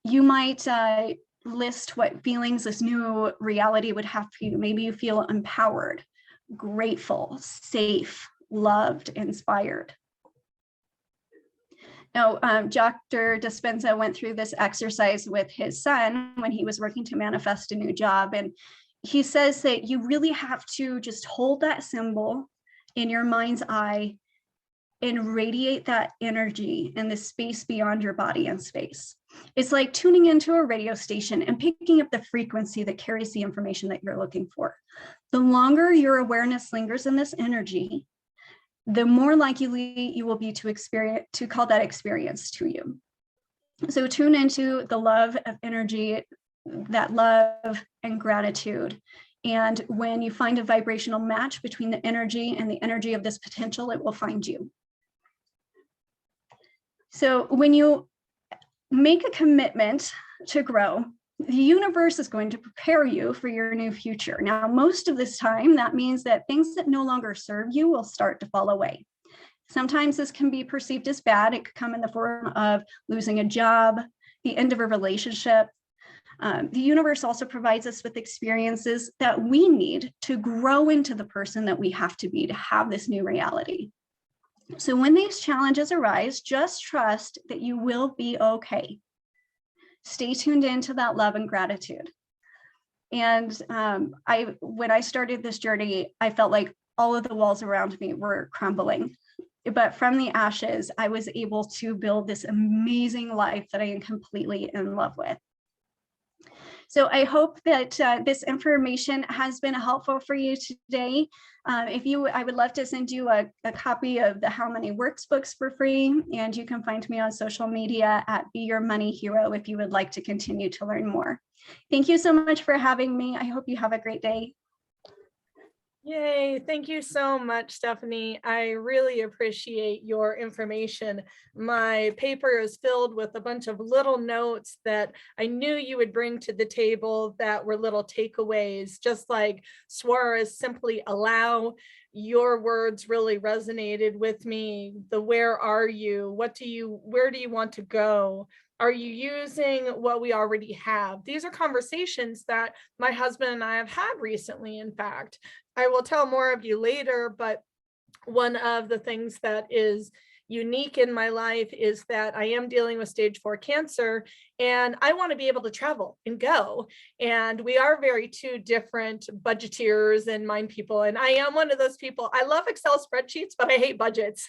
You might list what feelings this new reality would have for you. Maybe you feel empowered, grateful, safe, loved, inspired. Now, Dr. Dispenza went through this exercise with his son when he was working to manifest a new job. And he says that you really have to just hold that symbol in your mind's eye and radiate that energy in the space beyond your body and space. It's like tuning into a radio station and picking up the frequency that carries the information that you're looking for. The longer your awareness lingers in this energy, the more likely you will be to call that experience to you. So tune into the love of energy, that love and gratitude. And when you find a vibrational match between the energy and the energy of this potential, it will find you. So when you make a commitment to grow, the universe is going to prepare you for your new future. Now, most of this time, that means that things that no longer serve you will start to fall away. Sometimes this can be perceived as bad. It could come in the form of losing a job, the end of a relationship. The universe also provides us with experiences that we need to grow into the person that we have to be to have this new reality. So when these challenges arise, just trust that you will be okay. Stay tuned into that love and gratitude. And when I started this journey, I felt like all of the walls around me were crumbling. But from the ashes, I was able to build this amazing life that I am completely in love with. So I hope that this information has been helpful for you today. I would love to send you a copy of the How Money Works books for free, and you can find me on social media at Be Your Money Hero if you would like to continue to learn more. Thank you so much for having me. I hope you have a great day. Yay, thank you so much, Stephanie. I really appreciate your information. My paper is filled with a bunch of little notes that I knew you would bring to the table that were little takeaways, just like Swara's simply allow. Your words really resonated with me. The where are you? Where do you want to go? Are you using what we already have? These are conversations that my husband and I have had recently, in fact. I will tell more of you later, but one of the things that is unique in my life is that I am dealing with stage 4 cancer, and I want to be able to travel and go. And we are two different budgeteers and mind people. And I am one of those people. I love Excel spreadsheets, but I hate budgets.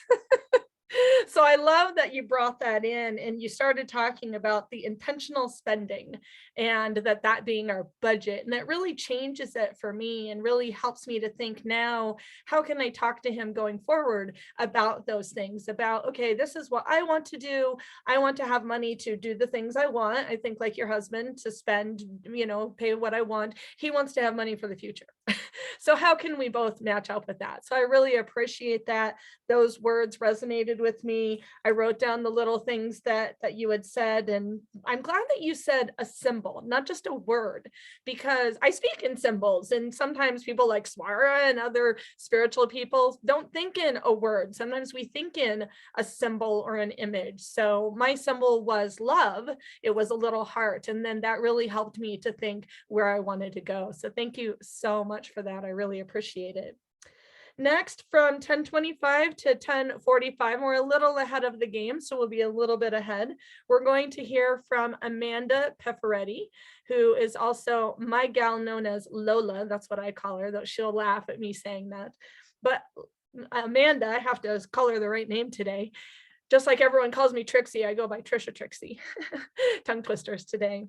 So I love that you brought that in and you started talking about the intentional spending and that being our budget. And that really changes it for me and really helps me to think now, how can I talk to him going forward about those things, about, okay, this is what I want to do. I want to have money to do the things I want. I think like your husband, to spend, pay what I want. He wants to have money for the future. So how can we both match up with that? So I really appreciate that. Those words resonated with me. I wrote down the little things that you had said, and I'm glad that you said a symbol, not just a word, because I speak in symbols, and sometimes people like Swara and other spiritual people don't think in a word. Sometimes we think in a symbol or an image. So my symbol was love. It was a little heart, and then that really helped me to think where I wanted to go. So thank you so much for that. I really appreciate it. Next, from 10:25 to 10:45, we're a little ahead of the game, so we'll be a little bit ahead. We're going to hear from Amanda Pifferitti, who is also my gal known as Lola. That's what I call her, though she'll laugh at me saying that. But Amanda, I have to call her the right name today. Just like everyone calls me Trixie, I go by Trisha Trixie. Tongue twisters today.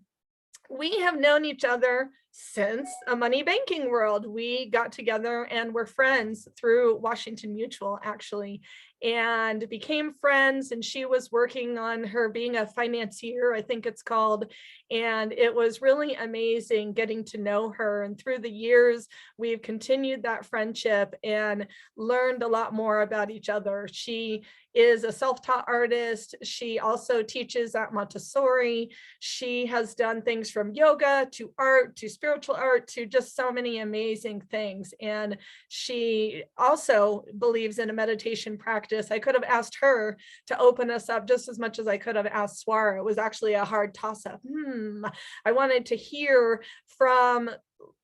We have known each other since a money banking world. We got together and were friends through Washington Mutual, actually, and became friends. And she was working on her being a financier, I think it's called. And it was really amazing getting to know her. And through the years, we've continued that friendship and learned a lot more about each other. She is a self-taught artist. She also teaches at Montessori. She has done things from yoga to art to spiritual art to just so many amazing things. And she also believes in a meditation practice. I could have asked her to open us up just as much as I could have asked Swara. It was actually a hard toss-up. I wanted to hear from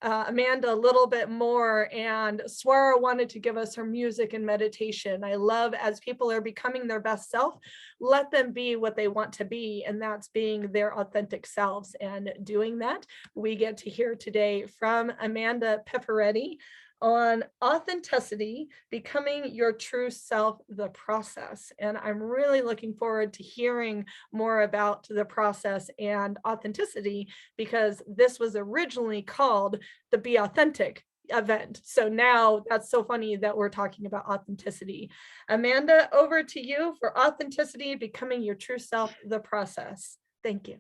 Amanda a little bit more, and Swara wanted to give us her music and meditation. I love, as people are becoming their best self, let them be what they want to be, and that's being their authentic selves. And doing that, we get to hear today from Amanda Pifferitti on authenticity, becoming your true self, the process. And I'm really looking forward to hearing more about the process and authenticity, because this was originally called the Be Authentic event. So now that's so funny that we're talking about authenticity. Amanda, over to you for authenticity, becoming your true self, the process. Thank you.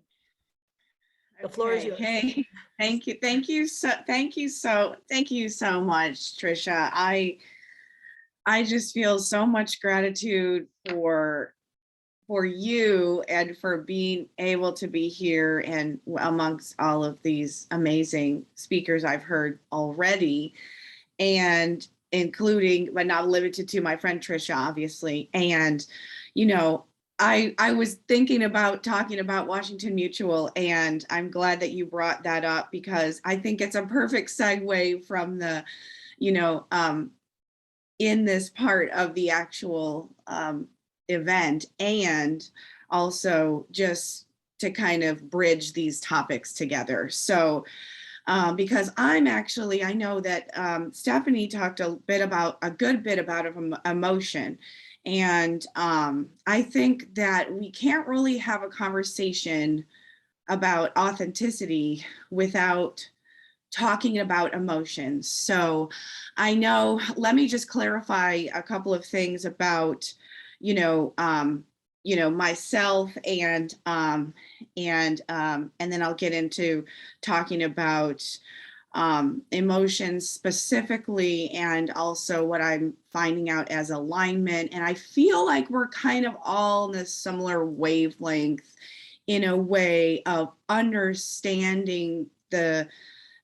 The floor is yours. Hey, thank you so much, Trisha. I just feel so much gratitude for you and for being able to be here and amongst all of these amazing speakers I've heard already, and including, but not limited to, my friend Trisha, obviously. And, you know, I was thinking about talking about Washington Mutual, and I'm glad that you brought that up, because I think it's a perfect segue from the, you know, in this part of the actual event, and also just to kind of bridge these topics together. So because I know that Stephani talked a good bit about emotion. And I think that we can't really have a conversation about authenticity without talking about emotions. So I know, let me just clarify a couple of things about, myself, and then I'll get into talking about emotions specifically, and also what I'm finding out as alignment. And I feel like we're kind of all in a similar wavelength in a way of understanding the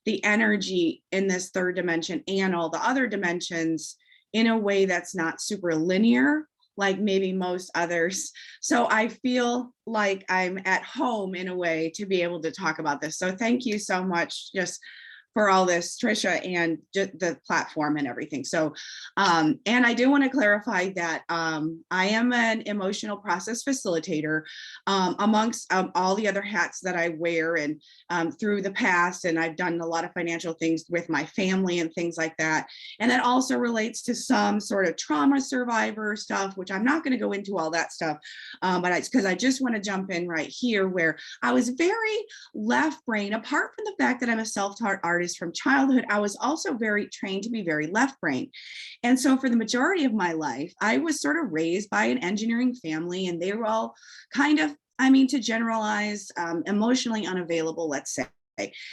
energy in this third dimension and all the other dimensions in a way that's not super linear, like maybe most others. So I feel like I'm at home in a way to be able to talk about this. So thank you so much just for all this, Trisha, and the platform and everything. So, and I do want to clarify that I am an emotional process facilitator amongst all the other hats that I wear, and through the past, and I've done a lot of financial things with my family and things like that. And that also relates to some sort of trauma survivor stuff, which I'm not going to go into all that stuff, but because I just want to jump in right here, where I was very left brain. Apart from the fact that I'm a self-taught artist from childhood, I was also very trained to be very left brain. And so for the majority of my life, I was sort of raised by an engineering family, and they were all kind of, to generalize, emotionally unavailable, let's say.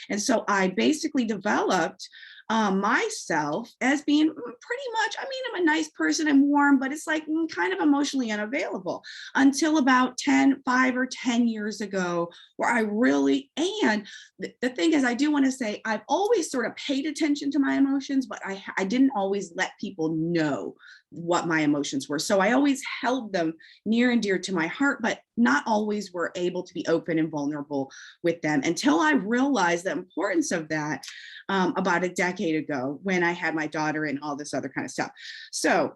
And so I basically developed myself as being pretty much, I'm a nice person, I'm warm, but it's like kind of emotionally unavailable, until about 5 or 10 years ago, where I really, and the thing is, I do want to say, I've always sort of paid attention to my emotions, but I didn't always let people know what my emotions were. So I always held them near and dear to my heart, but not always were able to be open and vulnerable with them, until I realized the importance of that about a decade ago, when I had my daughter and all this other kind of stuff. So,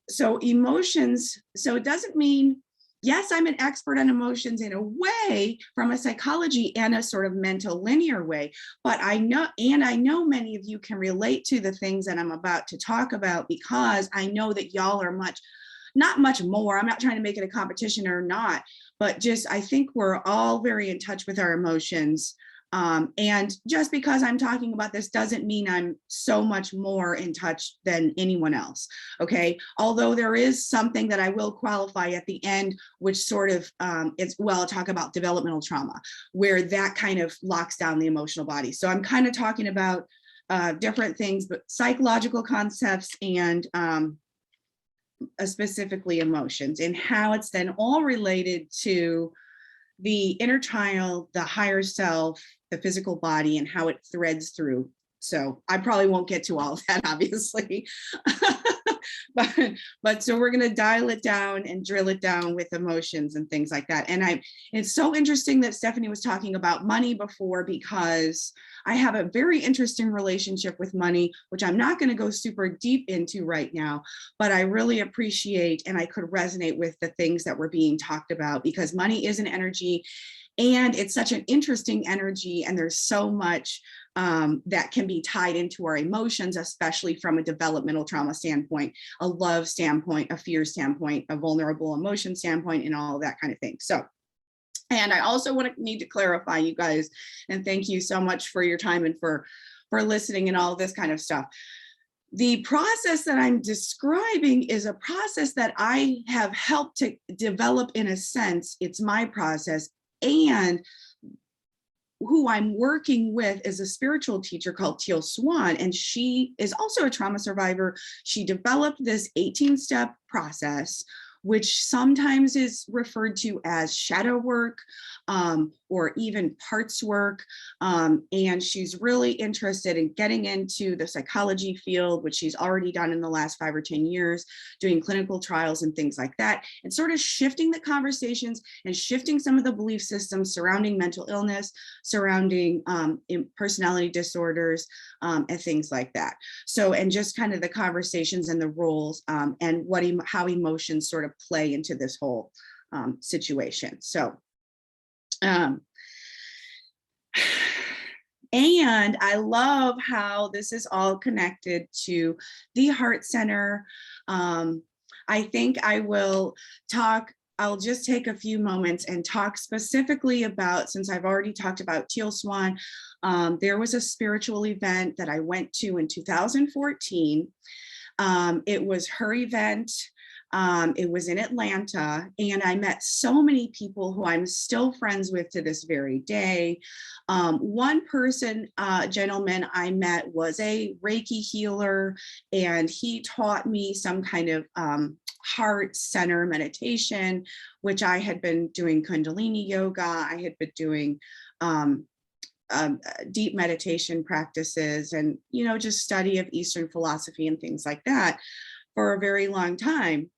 so emotions, so it doesn't mean, yes, I'm an expert on emotions in a way, from a psychology and a sort of mental linear way, but I know many of you can relate to the things that I'm about to talk about, because I know that y'all are not much more. I'm not trying to make it a competition or not, but just, I think we're all very in touch with our emotions. And just because I'm talking about this doesn't mean I'm so much more in touch than anyone else, okay? Although there is something that I will qualify at the end, which sort of, I'll talk about developmental trauma, where that kind of locks down the emotional body. So I'm kind of talking about different things, but psychological concepts, and specifically emotions, and how it's then all related to the inner child, the higher self, the physical body, and how it threads through. So I probably won't get to all of that, obviously, but so we're going to dial it down and drill it down with emotions and things like that. And it's so interesting that Stephani was talking about money before, because I have a very interesting relationship with money, which I'm not going to go super deep into right now, but I really appreciate and I could resonate with the things that were being talked about, because money is an energy and it's such an interesting energy. And there's so much that can be tied into our emotions, especially from a developmental trauma standpoint, a love standpoint, a fear standpoint, a vulnerable emotion standpoint, and all of that kind of thing. So, and I also need to clarify, you guys, and thank you so much for your time and for listening and all this kind of stuff. The process that I'm describing is a process that I have helped to develop. In a sense, it's my process, and who I'm working with is a spiritual teacher called Teal Swan, and she is also a trauma survivor. She developed this 18-step process, which sometimes is referred to as shadow work, or even parts work. And she's really interested in getting into the psychology field, which she's already done in the last 5 or 10 years, doing clinical trials and things like that, and sort of shifting the conversations and shifting some of the belief systems surrounding mental illness, surrounding personality disorders, and things like that. So, and just kind of the conversations and the roles, and how emotions sort of play into this whole situation. So, and I love how this is all connected to the Heart Center. I think I'll just take a few moments and talk specifically about, since I've already talked about Teal Swan, there was a spiritual event that I went to in 2014. It was her event. It was in Atlanta, and I met so many people who I'm still friends with to this very day. One gentleman I met was a Reiki healer, and he taught me some kind of heart center meditation, which I had been doing Kundalini yoga. I had been doing deep meditation practices and, just study of Eastern philosophy and things like that for a very long time.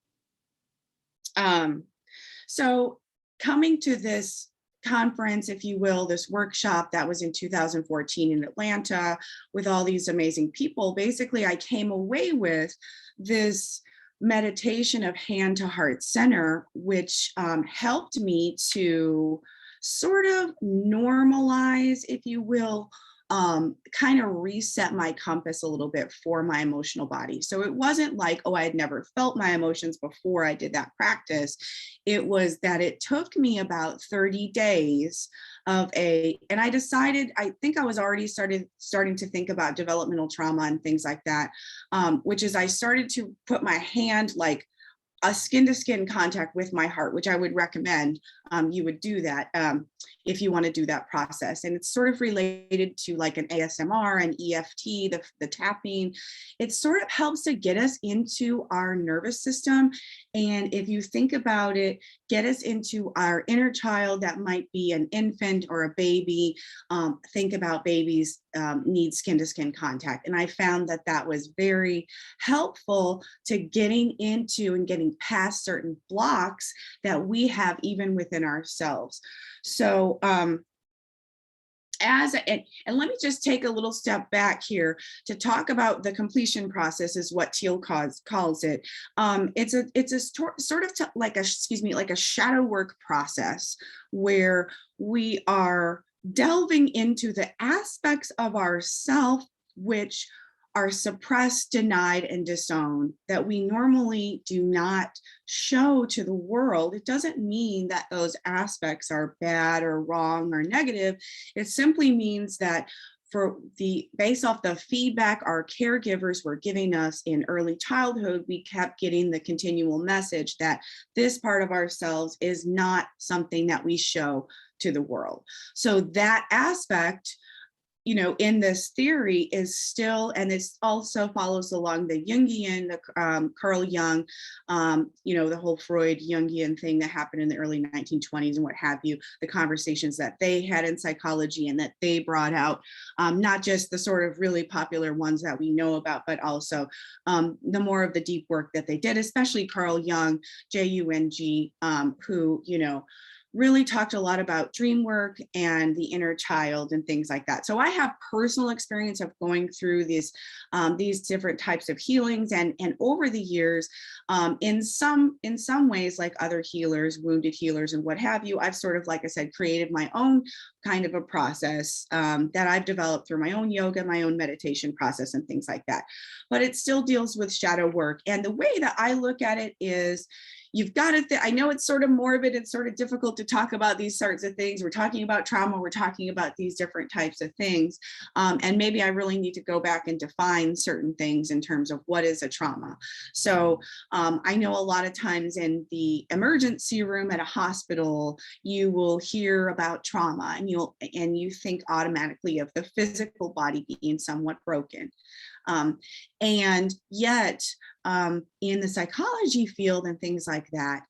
So coming to this conference, if you will, this workshop that was in 2014 in Atlanta with all these amazing people, basically I came away with this meditation of hand to heart center, which helped me to sort of normalize, if you will, kind of reset my compass a little bit for my emotional body. So it wasn't like, oh, I had never felt my emotions before I did that practice. It was that it took me about 30 days and I decided, I think I was already starting to think about developmental trauma and things like that, which is I started to put my hand like a skin-to-skin contact with my heart, which I would recommend you would do that if you want to do that process. And it's sort of related to like an ASMR and EFT, the tapping. It sort of helps to get us into our nervous system. And if you think about it, get us into our inner child that might be an infant or a baby. Think about babies need skin-to-skin contact. And I found that was very helpful to getting into and getting past certain blocks that we have even within ourselves. So and let me just take a little step back here to talk about the completion process, is what Teal calls it. It's a sort of like a shadow work process where we are delving into the aspects of ourself which are suppressed, denied, and disowned that we normally do not show to the world. It doesn't mean that those aspects are bad or wrong or negative. It simply means that based off the feedback our caregivers were giving us in early childhood, we kept getting the continual message that this part of ourselves is not something that we show to the world. So that aspect in this theory is still, and this also follows along the Jungian, the Carl Jung, the whole Freud Jungian thing that happened in the early 1920s and what have you, the conversations that they had in psychology and that they brought out, not just the sort of really popular ones that we know about, but also the more of the deep work that they did, especially Carl Jung, Jung, who, really talked a lot about dream work and the inner child and things like that. So I have personal experience of going through these different types of healings, and over the years, in some ways, like other healers, wounded healers and what have you, I've sort of, like I said, created my own kind of a process that I've developed through my own yoga, my own meditation process and things like that. But it still deals with shadow work. And the way that I look at it is, you've got to, I know it's sort of morbid, it's sort of difficult to talk about these sorts of things. We're talking about trauma, we're talking about these different types of things. And maybe I really need to go back and define certain things in terms of what is a trauma. So I know a lot of times in the emergency room at a hospital, you will hear about trauma and you think automatically of the physical body being somewhat broken. And yet, in the psychology field and things like that,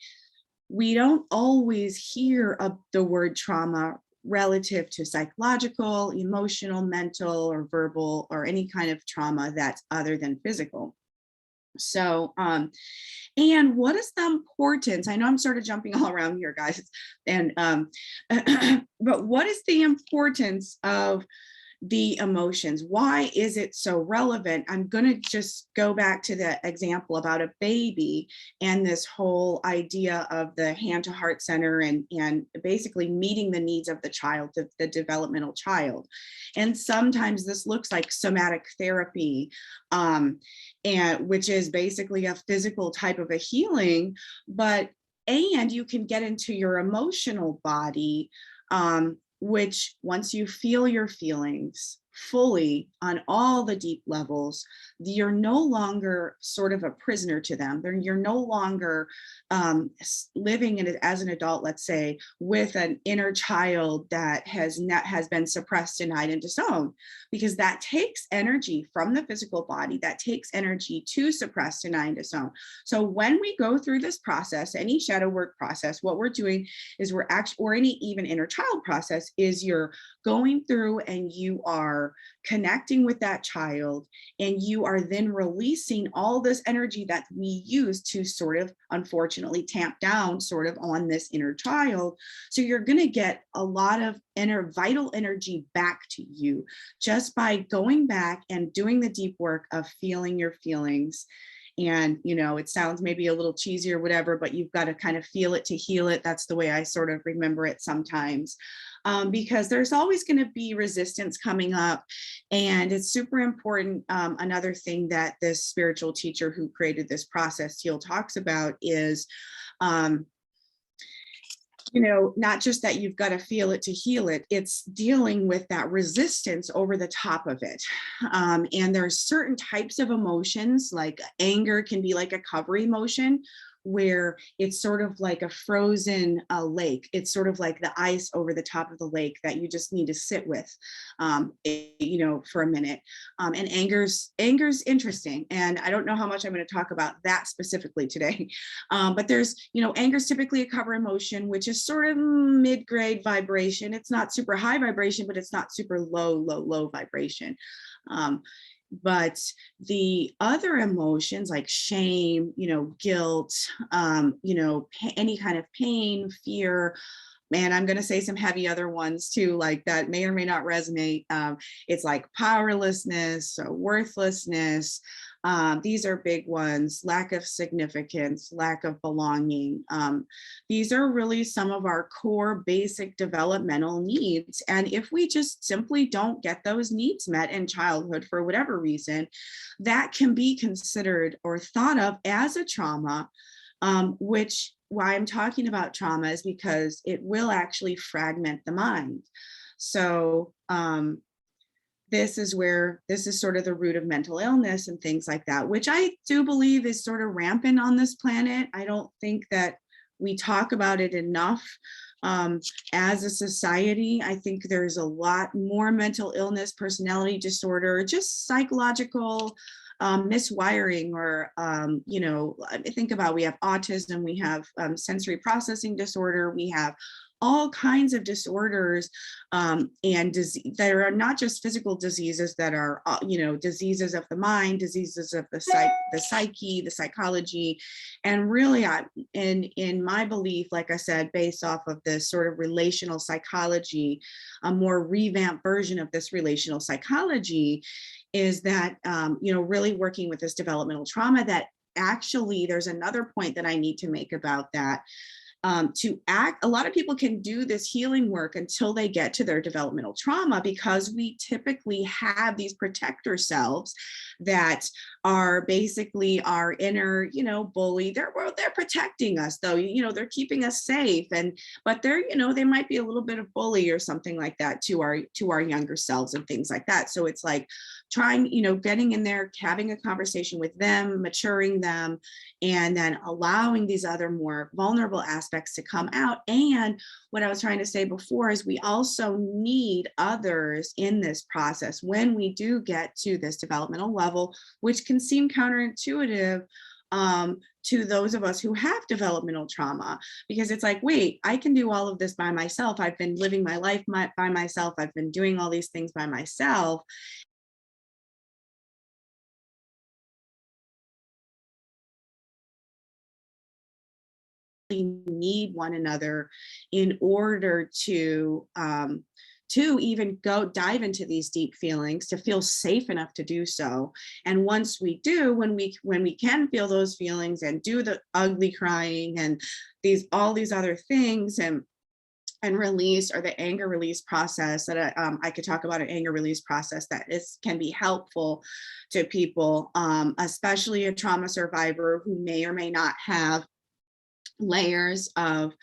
we don't always hear of the word trauma relative to psychological, emotional, mental, or verbal, or any kind of trauma that's other than physical. So, and what is the importance? I know I'm sort of jumping all around here, guys, and but what is the importance of the emotions? Why is it so relevant? I'm going to just go back to the example about a baby and this whole idea of the hand to heart center and basically meeting the needs of the child, the developmental child. And sometimes this looks like somatic therapy, and which is basically a physical type of a healing, and you can get into your emotional body, which once you feel your feelings fully on all the deep levels, you're no longer sort of a prisoner to them. You're no longer living in it as an adult, let's say, with an inner child that has been suppressed, denied, and disowned, because that takes energy from the physical body, that takes energy to suppress, deny, and disown. So when we go through this process, any shadow work process, what we're doing is or any even inner child process, is you're going through and you are connecting with that child, and you are then releasing all this energy that we use to sort of unfortunately tamp down sort of on this inner child. So you're going to get a lot of inner vital energy back to you just by going back and doing the deep work of feeling your feelings. And, it sounds maybe a little cheesy or whatever, but you've got to kind of feel it to heal it. That's the way I sort of remember it sometimes, because there's always going to be resistance coming up. And it's super important. Another thing that this spiritual teacher who created this process, Teal, talks about is, not just that you've got to feel it to heal it, it's dealing with that resistance over the top of it. And there's certain types of emotions, like anger can be like a cover emotion, where it's sort of like a frozen lake. It's sort of like the ice over the top of the lake that you just need to sit with, for a minute. And anger's interesting. And I don't know how much I'm going to talk about that specifically today. But there's, anger's typically a cover emotion, which is sort of mid-grade vibration. It's not super high vibration, but it's not super low vibration. But the other emotions like shame, guilt, any kind of pain, fear, man, I'm going to say some heavy other ones too, like that may or may not resonate. It's like powerlessness, worthlessness. These are big ones, lack of significance, lack of belonging. These are really some of our core basic developmental needs. And if we just simply don't get those needs met in childhood for whatever reason, that can be considered or thought of as a trauma, which why I'm talking about trauma is because it will actually fragment the mind. So, this is sort of the root of mental illness and things like that, which I do believe is sort of rampant on this planet. I don't think that we talk about it enough. as a society, I think there's a lot more mental illness, personality disorder, just psychological miswiring, or, you know, think about, we have autism, we have sensory processing disorder, we have all kinds of disorders and disease that are not just physical diseases, that are, you know, diseases of the mind, diseases of the psyche, the psychology. And really, in my belief, like I said, based off of this sort of relational psychology, a more revamped version of this relational psychology, is that, you know, really working with this developmental trauma, that actually there's another point that I need to make about that. A lot of people can do this healing work until they get to their developmental trauma, because we typically have these protector selves that are basically our inner, you know, bully. They're protecting us, though, you know, they're keeping us safe, but they're, you know, they might be a little bit of bully or something like that to our younger selves and things like that. So it's like trying, you know, getting in there, having a conversation with them, maturing them, and then allowing these other more vulnerable aspects to come out. And what I was trying to say before is we also need others in this process when we do get to this developmental level, which can seem counterintuitive to those of us who have developmental trauma, because it's like, wait, I can do all of this by myself. I've been living my life by myself. I've been doing all these things by myself. Need one another in order to even dive into these deep feelings, to feel safe enough to do so. And once we do, when we can feel those feelings and do the ugly crying and all these other things, and release, or the anger release process, that I could talk about an anger release process that can be helpful to people, especially a trauma survivor who may or may not have layers of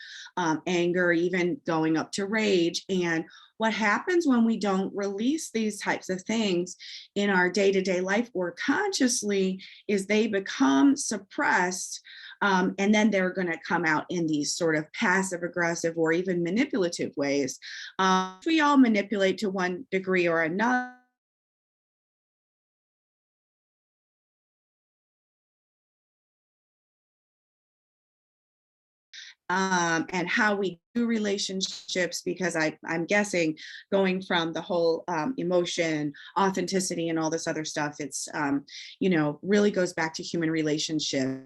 anger, even going up to rage. And what happens when we don't release these types of things in our day-to-day life or consciously is they become suppressed, and then they're going to come out in these sort of passive aggressive or even manipulative ways. We all manipulate to one degree or another. And how we do relationships, because I'm guessing going from the whole emotion, authenticity, and all this other stuff, it's, you know, really goes back to human relationship.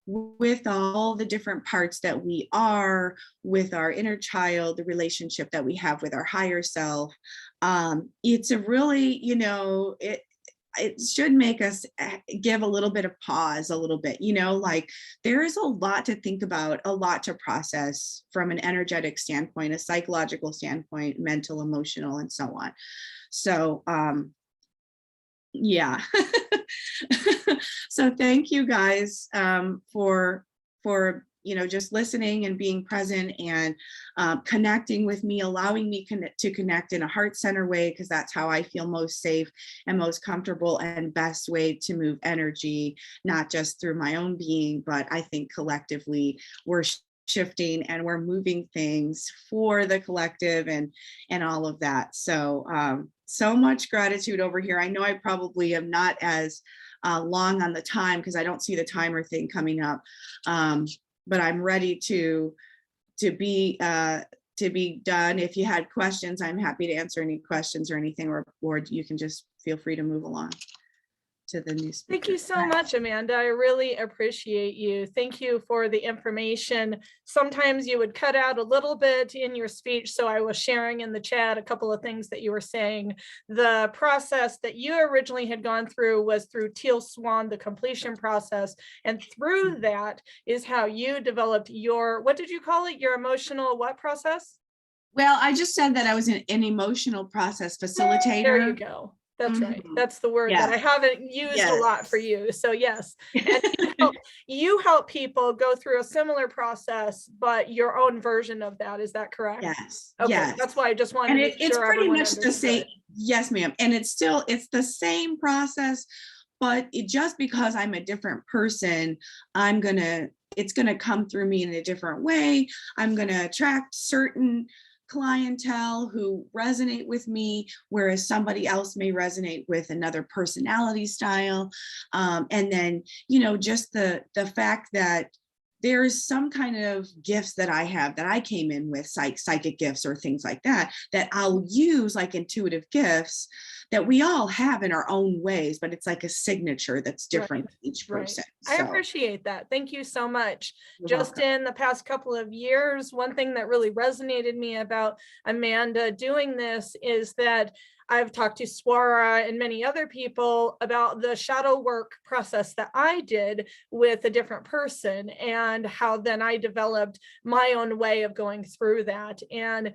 With all the different parts that we are, with our inner child, the relationship that we have with our higher self, it's a really, you know, it should make us give a little bit of pause, a little bit, you know, like there is a lot to think about, a lot to process from an energetic standpoint, a psychological standpoint, mental, emotional, and so on. So, yeah. So thank you guys for you know, just listening and being present and connecting with me, allowing me to connect in a heart center way, because that's how I feel most safe and most comfortable and best way to move energy, not just through my own being, but I think collectively we're shifting and we're moving things for the collective and all of that. So so much gratitude over here. I know I probably am not as long on the time because I don't see the timer thing coming up, but I'm ready to be done. If you had questions, I'm happy to answer any questions or anything, or you can just feel free to move along to the new speaker. Thank you so much, Amanda. I really appreciate you. Thank you for the information. Sometimes you would cut out a little bit in your speech, so I was sharing in the chat a couple of things that you were saying. The process that you originally had gone through was through Teal Swan, the completion process, and through that is how you developed your, what did you call it? Your emotional what process? Well, I just said that I was an emotional process facilitator. There you go. That's right. That's the word that I haven't used a lot for you. So yes, and you help people go through a similar process, but your own version of that. Is that correct? Yes. Okay. Yes. That's why I just wanted to make sure it's pretty much the same. understood. Yes, ma'am. And it's the same process, but just because I'm a different person, it's gonna come through me in a different way. I'm gonna attract certain clientele who resonate with me, whereas somebody else may resonate with another personality style. And then, just the fact that there's some kind of gifts that I have that I came in with, psychic gifts or things like that, that I'll use, like intuitive gifts that we all have in our own ways, but it's like a signature that's different for each person. I So, appreciate that. Thank you so much. you're Just welcome. in the past couple of years, one thing that really resonated me about Amanda doing this is that I've talked to Swara and many other people about the shadow work process that I did with a different person, and how then I developed my own way of going through that. And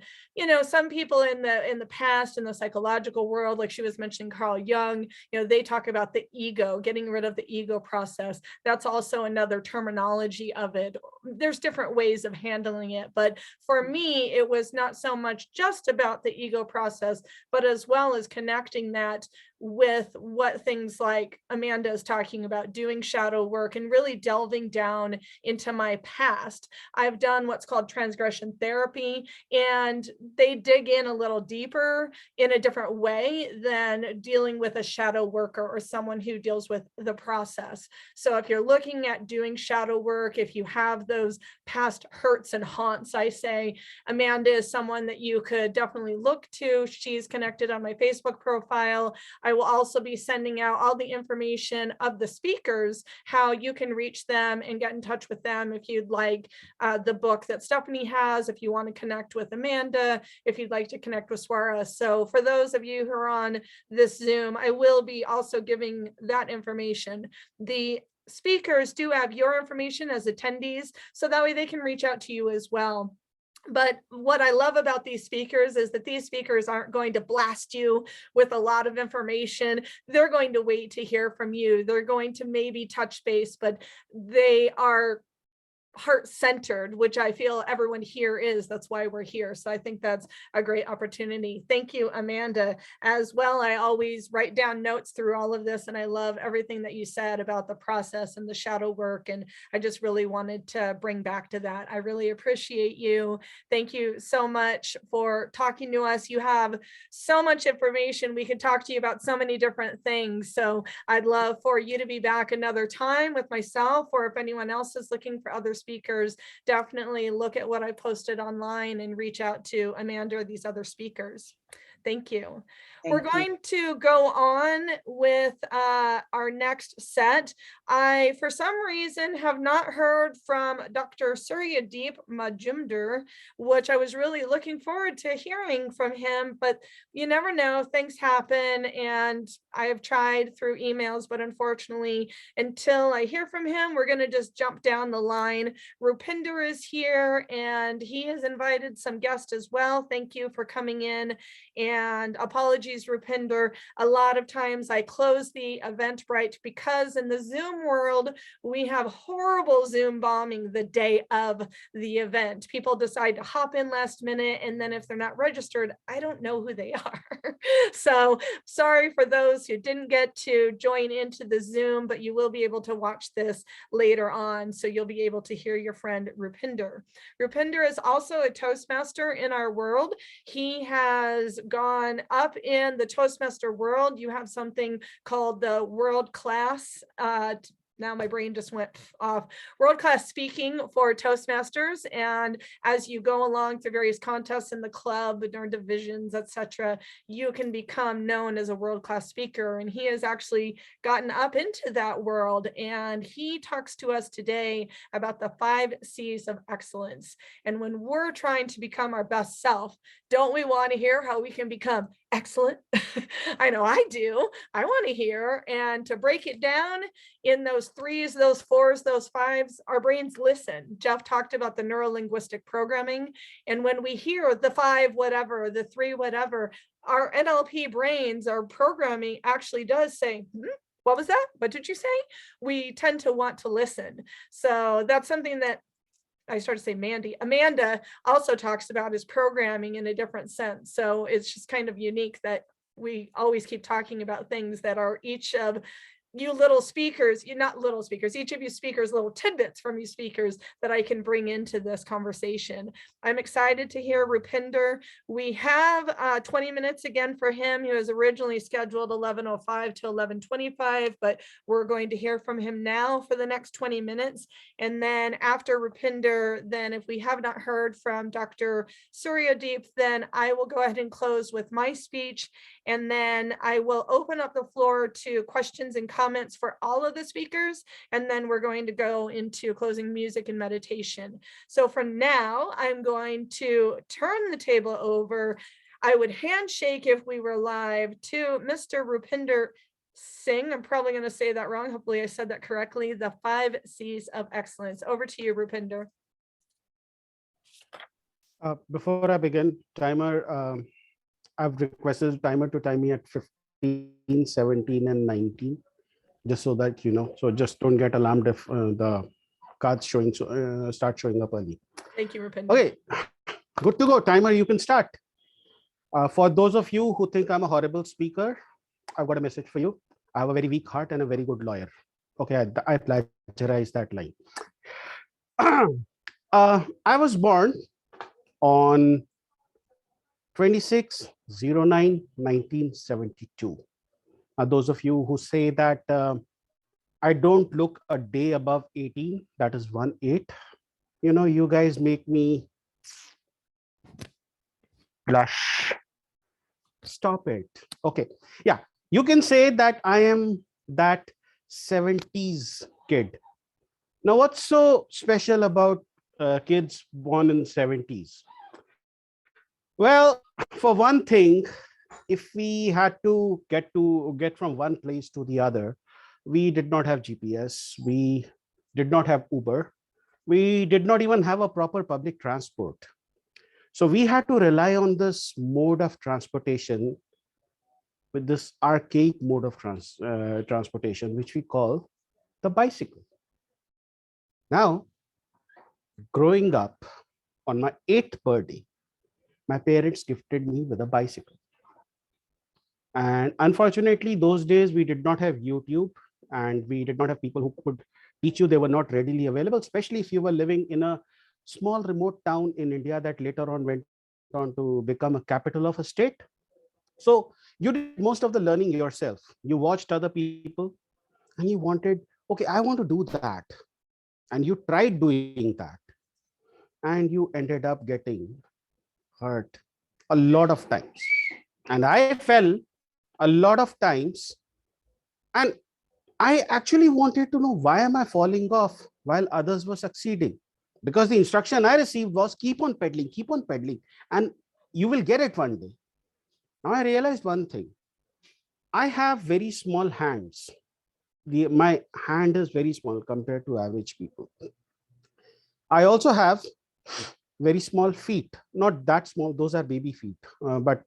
some people in the past in the psychological world, like she was mentioning Carl Jung, they talk about the ego, getting rid of the ego process. That's also another terminology of it. There's different ways of handling it, but for me, it was not so much just about the ego process, but as well as connecting that with what things like Amanda is talking about, doing shadow work and really delving down into my past. I've done what's called transgression therapy, and they dig in a little deeper in a different way than dealing with a shadow worker or someone who deals with the process. So if you're looking at doing shadow work, if you have those past hurts and haunts, I say Amanda is someone that you could definitely look to. She's connected on my Facebook profile. I will also be sending out all the information of the speakers, how you can reach them and get in touch with them if you'd like the book that Stephani has, if you want to connect with Amanda, if you'd like to connect with Swara. So for those of you who are on this Zoom, I will be also giving that information. The speakers do have your information as attendees, so that way they can reach out to you as well. But what I love about these speakers is that these speakers aren't going to blast you with a lot of information. They're going to wait to hear from you. They're going to maybe touch base, but they are heart-centered, which I feel everyone here is. That's why we're here. So I think that's a great opportunity. Thank you, Amanda. As well, I always write down notes through all of this, and I love everything that you said about the process and the shadow work, and I just really wanted to bring back to that. I really appreciate you. Thank you so much for talking to us. You have so much information. We could talk to you about so many different things. So I'd love for you to be back another time with myself, or if anyone else is looking for other speakers, definitely look at what I posted online and reach out to Amanda or these other speakers. Thank you. We're going to go on with our next set. I, for some reason, have not heard from Dr. Suryadeep Majumder, which I was really looking forward to hearing from him, but you never know, things happen, and I have tried through emails, but unfortunately, until I hear from him, we're going to just jump down the line. Rupinder is here, and he has invited some guests as well. Thank you for coming in, and apologies, Rupinder. A lot of times I close the Eventbrite because in the Zoom world, we have horrible Zoom bombing the day of the event. People decide to hop in last minute, and then if they're not registered, I don't know who they are. So sorry for those who didn't get to join into the Zoom, but you will be able to watch this later on, so you'll be able to hear your friend Rupinder. Rupinder is also a Toastmaster in our world. He has gone up in the Toastmaster world. You have something called the world class, now my brain just went off, world-class speaking for Toastmasters. And as you go along through various contests in the club or divisions, etc., you can become known as a world-class speaker. And he has actually gotten up into that world. And he talks to us today about the 5 C's of excellence. And when we're trying to become our best self, don't we want to hear how we can become excellent? I know I do. I want to hear. And to break it down in those 3s, those 4s, those 5s, our brains listen. Jeff talked about the neuro-linguistic programming. And when we hear the 5 whatever, the 3 whatever, our NLP brains, our programming actually does say, what was that? What did you say? We tend to want to listen. So that's something that I started to say Amanda also talks about is programming in a different sense. So it's just kind of unique that we always keep talking about things that are each of you little speakers, you not little speakers, each of you speakers, little tidbits from you speakers that I can bring into this conversation. I'm excited to hear Rupinder. We have 20 minutes again for him. He was originally scheduled 11:05 to 11:25, but we're going to hear from him now for the next 20 minutes. And then after Rupinder, then if we have not heard from Dr. Suryadeep, then I will go ahead and close with my speech. And then I will open up the floor to questions and comments for all of the speakers. And then we're going to go into closing music and meditation. So for now, I'm going to turn the table over. I would handshake if we were live to Mr. Rupinder Singh. I'm probably going to say that wrong. Hopefully I said that correctly. The 5 C's of excellence. Over to you, Rupinder. Before I begin, timer, I've requested timer to time me at 15, 17, and 19, just so that you know. So just don't get alarmed if the cards showing start showing up early. Thank you, Rupinder. Okay, good to go. Timer, you can start. For those of you who think I'm a horrible speaker, I've got a message for you. I have a very weak heart and a very good lawyer. Okay, I plagiarized that line. I was born on 26/09/1972. Those of you who say that I don't look a day above 18, that is 1/8. You know, you guys make me blush. Stop it. Okay. Yeah, you can say that I am that 70s kid. Now, what's so special about kids born in 70s? Well, for one thing, if we had to get from one place to the other, we did not have GPS, we did not have Uber, we did not even have a proper public transport. So we had to rely on this mode of transportation, with this archaic mode of transportation, which we call the bicycle. Now, growing up, on my 8th birthday, my parents gifted me with a bicycle. And unfortunately, those days we did not have YouTube and we did not have people who could teach you. They were not readily available, especially if you were living in a small remote town in India that later on went on to become a capital of a state. So you did most of the learning yourself. You watched other people and you wanted, okay, I want to do that. And you tried doing that. And you ended up getting hurt a lot of times. And I fell a lot of times. And I actually wanted to know, why am I falling off while others were succeeding? Because the instruction I received was keep on pedaling, and you will get it one day. Now I realized one thing. I have very small hands. My hand is very small compared to average people. I also have very small feet, not that small, those are baby feet, but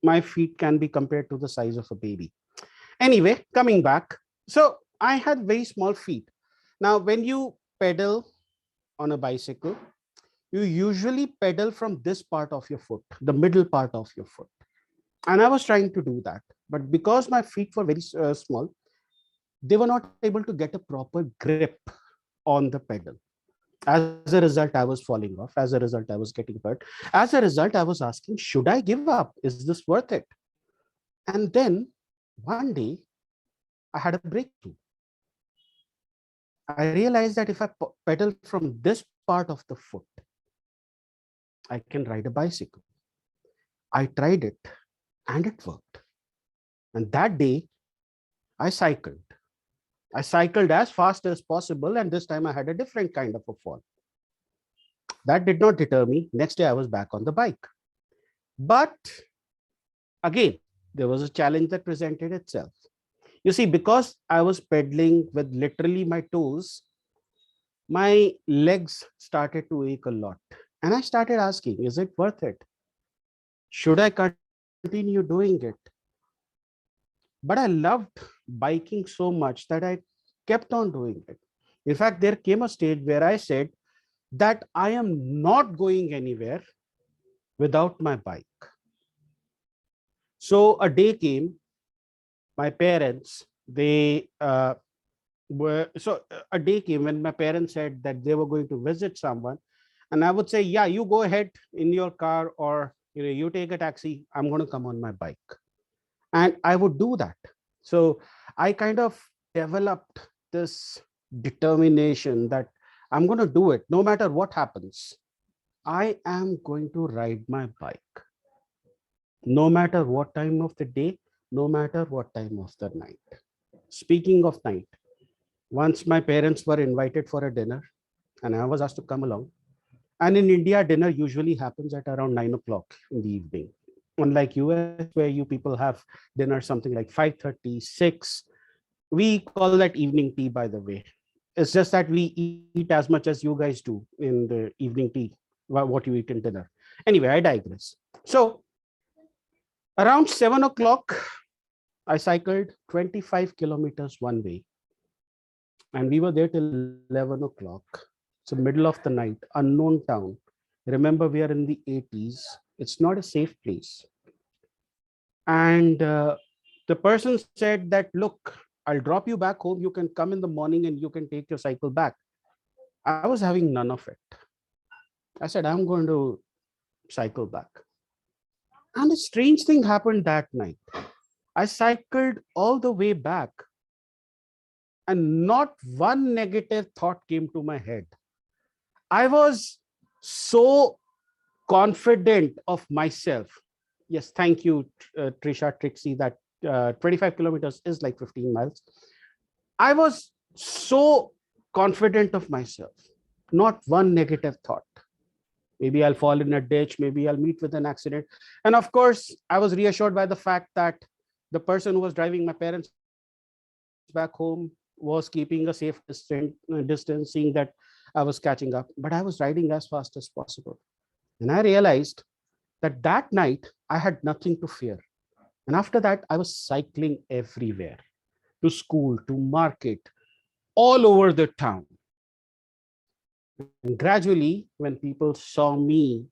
my feet can be compared to the size of a baby. Anyway, coming back, so I had very small feet. Now, when you pedal on a bicycle, you usually pedal from this part of your foot, the middle part of your foot. And I was trying to do that, but because my feet were very small, they were not able to get a proper grip on the pedal. As a result, I was falling off. As a result, I was getting hurt. As a result, I was asking, should I give up? Is this worth it? And then one day, I had a breakthrough. I realized that if I pedal from this part of the foot, I can ride a bicycle. I tried it and it worked. And that day, I cycled. I cycled as fast as possible, and this time I had a different kind of a fall. That did not deter me. Next day, I was back on the bike. But again, there was a challenge that presented itself. You see, because I was pedaling with literally my toes, my legs started to ache a lot. And I started asking, is it worth it? Should I continue doing it? But I loved biking so much that I kept on doing it. In fact, there came a stage where I said that I am not going anywhere without my bike. So a day came, my parents They a day came when my parents said that they were going to visit someone, and I would say, yeah, you go ahead in your car, or you take a taxi. I'm going to come on my bike, and I would do that. So I kind of developed this determination that I'm going to do it no matter what happens. I am going to ride my bike no matter what time of the day, no matter what time of the night. Speaking of night, once my parents were invited for a dinner and I was asked to come along. And in India, dinner usually happens at around 9 o'clock in the evening. Unlike US, where you people have dinner something like 5:30, 6. We call that evening tea, by the way. It's just that we eat as much as you guys do in the evening tea, what you eat in dinner. Anyway, I digress. So around 7 o'clock, I cycled 25 kilometers one way. And we were there till 11 o'clock. It's the middle of the night, unknown town. Remember, we are in the 80s. It's not a safe place. And the person said that, look, I'll drop you back home. You can come in the morning and you can take your cycle back. I was having none of it. I said, I'm going to cycle back. And a strange thing happened that night. I cycled all the way back, and not one negative thought came to my head. I was so confident of myself. Yes, thank you, Trisha, Trixie, that 25 kilometers is like 15 miles. I was so confident of myself, not one negative thought. Maybe I'll fall in a ditch, maybe I'll meet with an accident. And of course, I was reassured by the fact that the person who was driving my parents back home was keeping a safe distance, seeing that I was catching up, but I was riding as fast as possible. And I realized that that night I had nothing to fear. And after that, I was cycling everywhere, to school, to market, all over the town. And gradually, when people saw me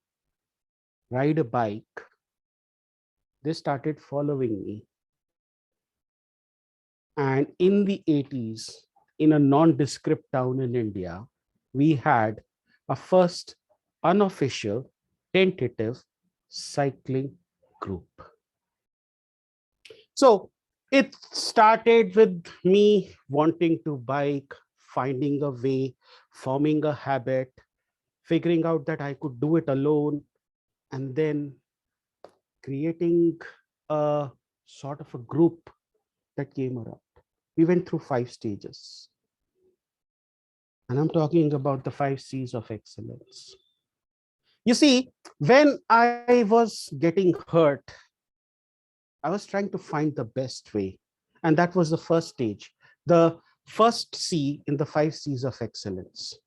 ride a bike, they started following me. And in the 80s, in a nondescript town in India, we had a first unofficial, tentative cycling group. So it started with me wanting to bike, finding a way, forming a habit, figuring out that I could do it alone, and then creating a sort of a group that came around. We went through 5 stages. And I'm talking about the 5 C's of excellence. You see, when I was getting hurt, I was trying to find the best way. And that was the first stage, the first C in the 5 C's of excellence.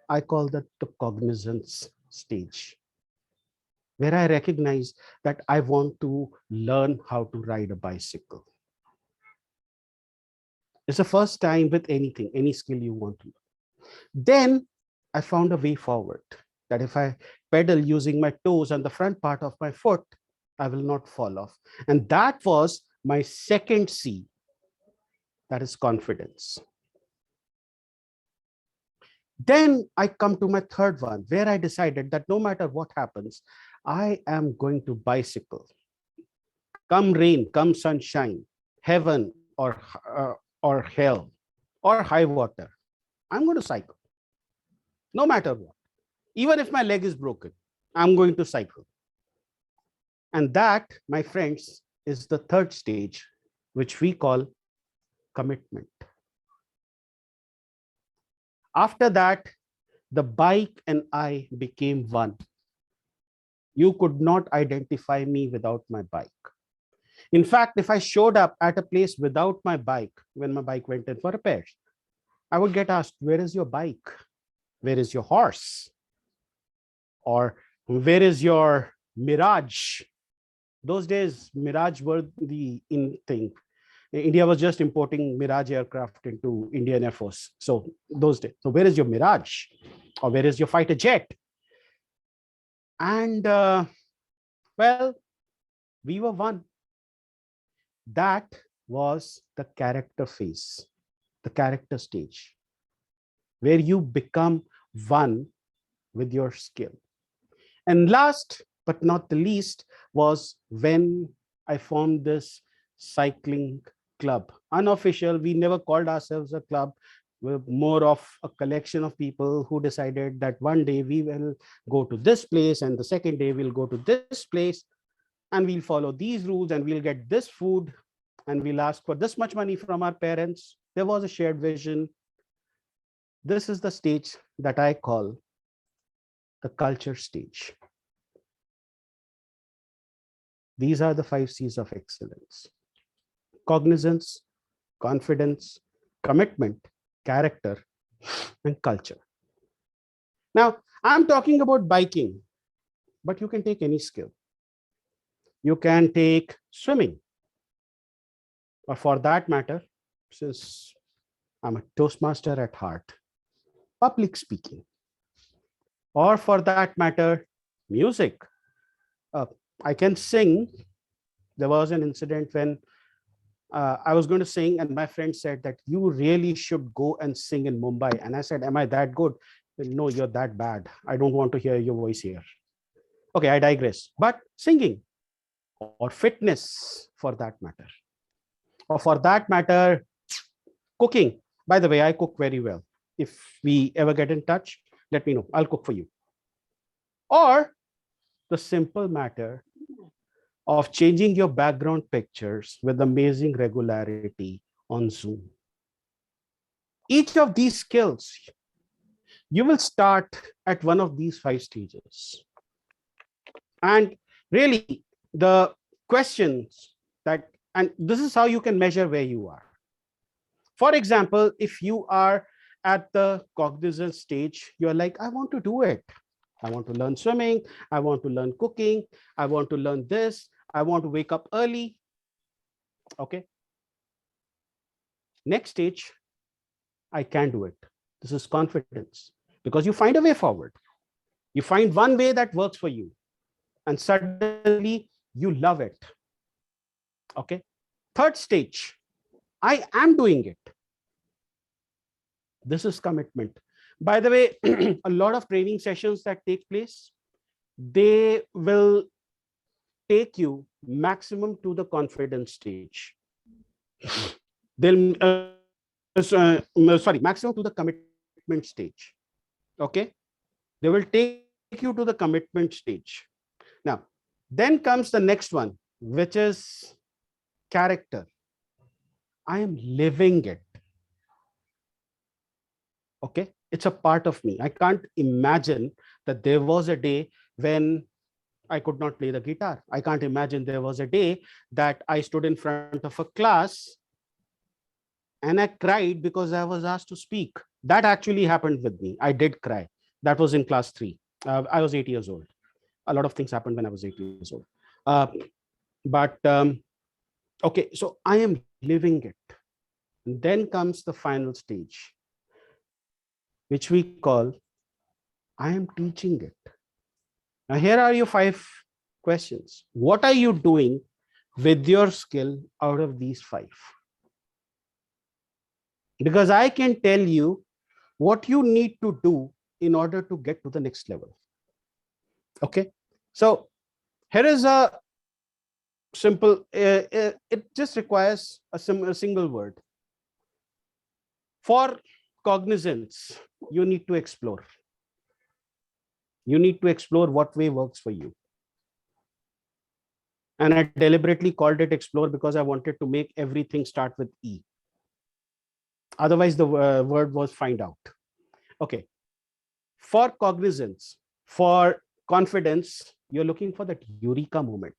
I call that the cognizance stage, where I recognize that I want to learn how to ride a bicycle. It's the first time with anything, any skill you want to learn. Then I found a way forward, that if I pedal using my toes and the front part of my foot, I will not fall off. And that was my second C, that is confidence. Then I come to my third one, where I decided that no matter what happens, I am going to bicycle. Come rain, come sunshine, heaven or hell or high water, I'm going to cycle. No matter what. Even if my leg is broken, I'm going to cycle. And that, my friends, is the third stage, which we call commitment. After that, the bike and I became one. You could not identify me without my bike. In fact, if I showed up at a place without my bike, when my bike went in for repairs, I would get asked, where is your bike? Where is your horse? Or where is your Mirage? Those days, Mirage were the in thing. India was just importing Mirage aircraft into Indian Air Force. So those days, so where is your Mirage? Or where is your fighter jet? And well, we were one. That was the character phase, the character stage, where you become one with your skill. And last but not the least was when I formed this cycling club. Unofficial, we never called ourselves a club. We're more of a collection of people who decided that one day we will go to this place and the second day we'll go to this place and we'll follow these rules and we'll get this food and we'll ask for this much money from our parents. There was a shared vision. This is the stage that I call the culture stage. These are the 5 C's of excellence: cognizance, confidence, commitment, character, and culture. Now, I'm talking about biking, but you can take any skill. You can take swimming, or for that matter, since I'm a Toastmaster at heart, public speaking, or for that matter, music. I can sing. There was an incident when I was going to sing and my friend said that you really should go and sing in Mumbai. And I said, am I that good? No, you're that bad. I don't want to hear your voice here. Okay, I digress. But singing or fitness for that matter, or for that matter, cooking. By the way, I cook very well. If we ever get in touch, let me know. I'll cook for you. Or the simple matter of changing your background pictures with amazing regularity on Zoom. Each of these skills, you will start at one of these 5 stages. And really, the questions that, and this is how you can measure where you are. For example, if you are at the cognizance stage, you're like, I want to do it. I want to learn swimming. I want to learn cooking. I want to learn this. I want to wake up early. Okay. Next stage, I can do it. This is confidence, because you find a way forward. You find one way that works for you, and suddenly you love it. Okay. Third stage, I am doing it. This is commitment. By the way, a lot of training sessions that take place, they will take you maximum to the confidence stage. They'll maximum to the commitment stage. Okay, they will take you to the commitment stage. Now, then comes the next one, which is character. I am living it. Okay, it's a part of me. I can't imagine that there was a day when I could not play the guitar. I can't imagine there was a day that I stood in front of a class and I cried because I was asked to speak. That actually happened with me. I did cry. That was in class 3. I was 8 years old. A lot of things happened when I was 8 years old. Okay, so I am living it. And then comes the final stage, which we call, I am teaching it. Now, here are your 5 questions. What are you doing with your skill out of these 5? Because I can tell you what you need to do in order to get to the next level. Okay, so here is a simple, it just requires a single word. For cognizance, you need to explore. You need to explore what way works for you. And I deliberately called it explore because I wanted to make everything start with E. Otherwise, the word was find out. Okay. For cognizance, for confidence, you're looking for that eureka moment.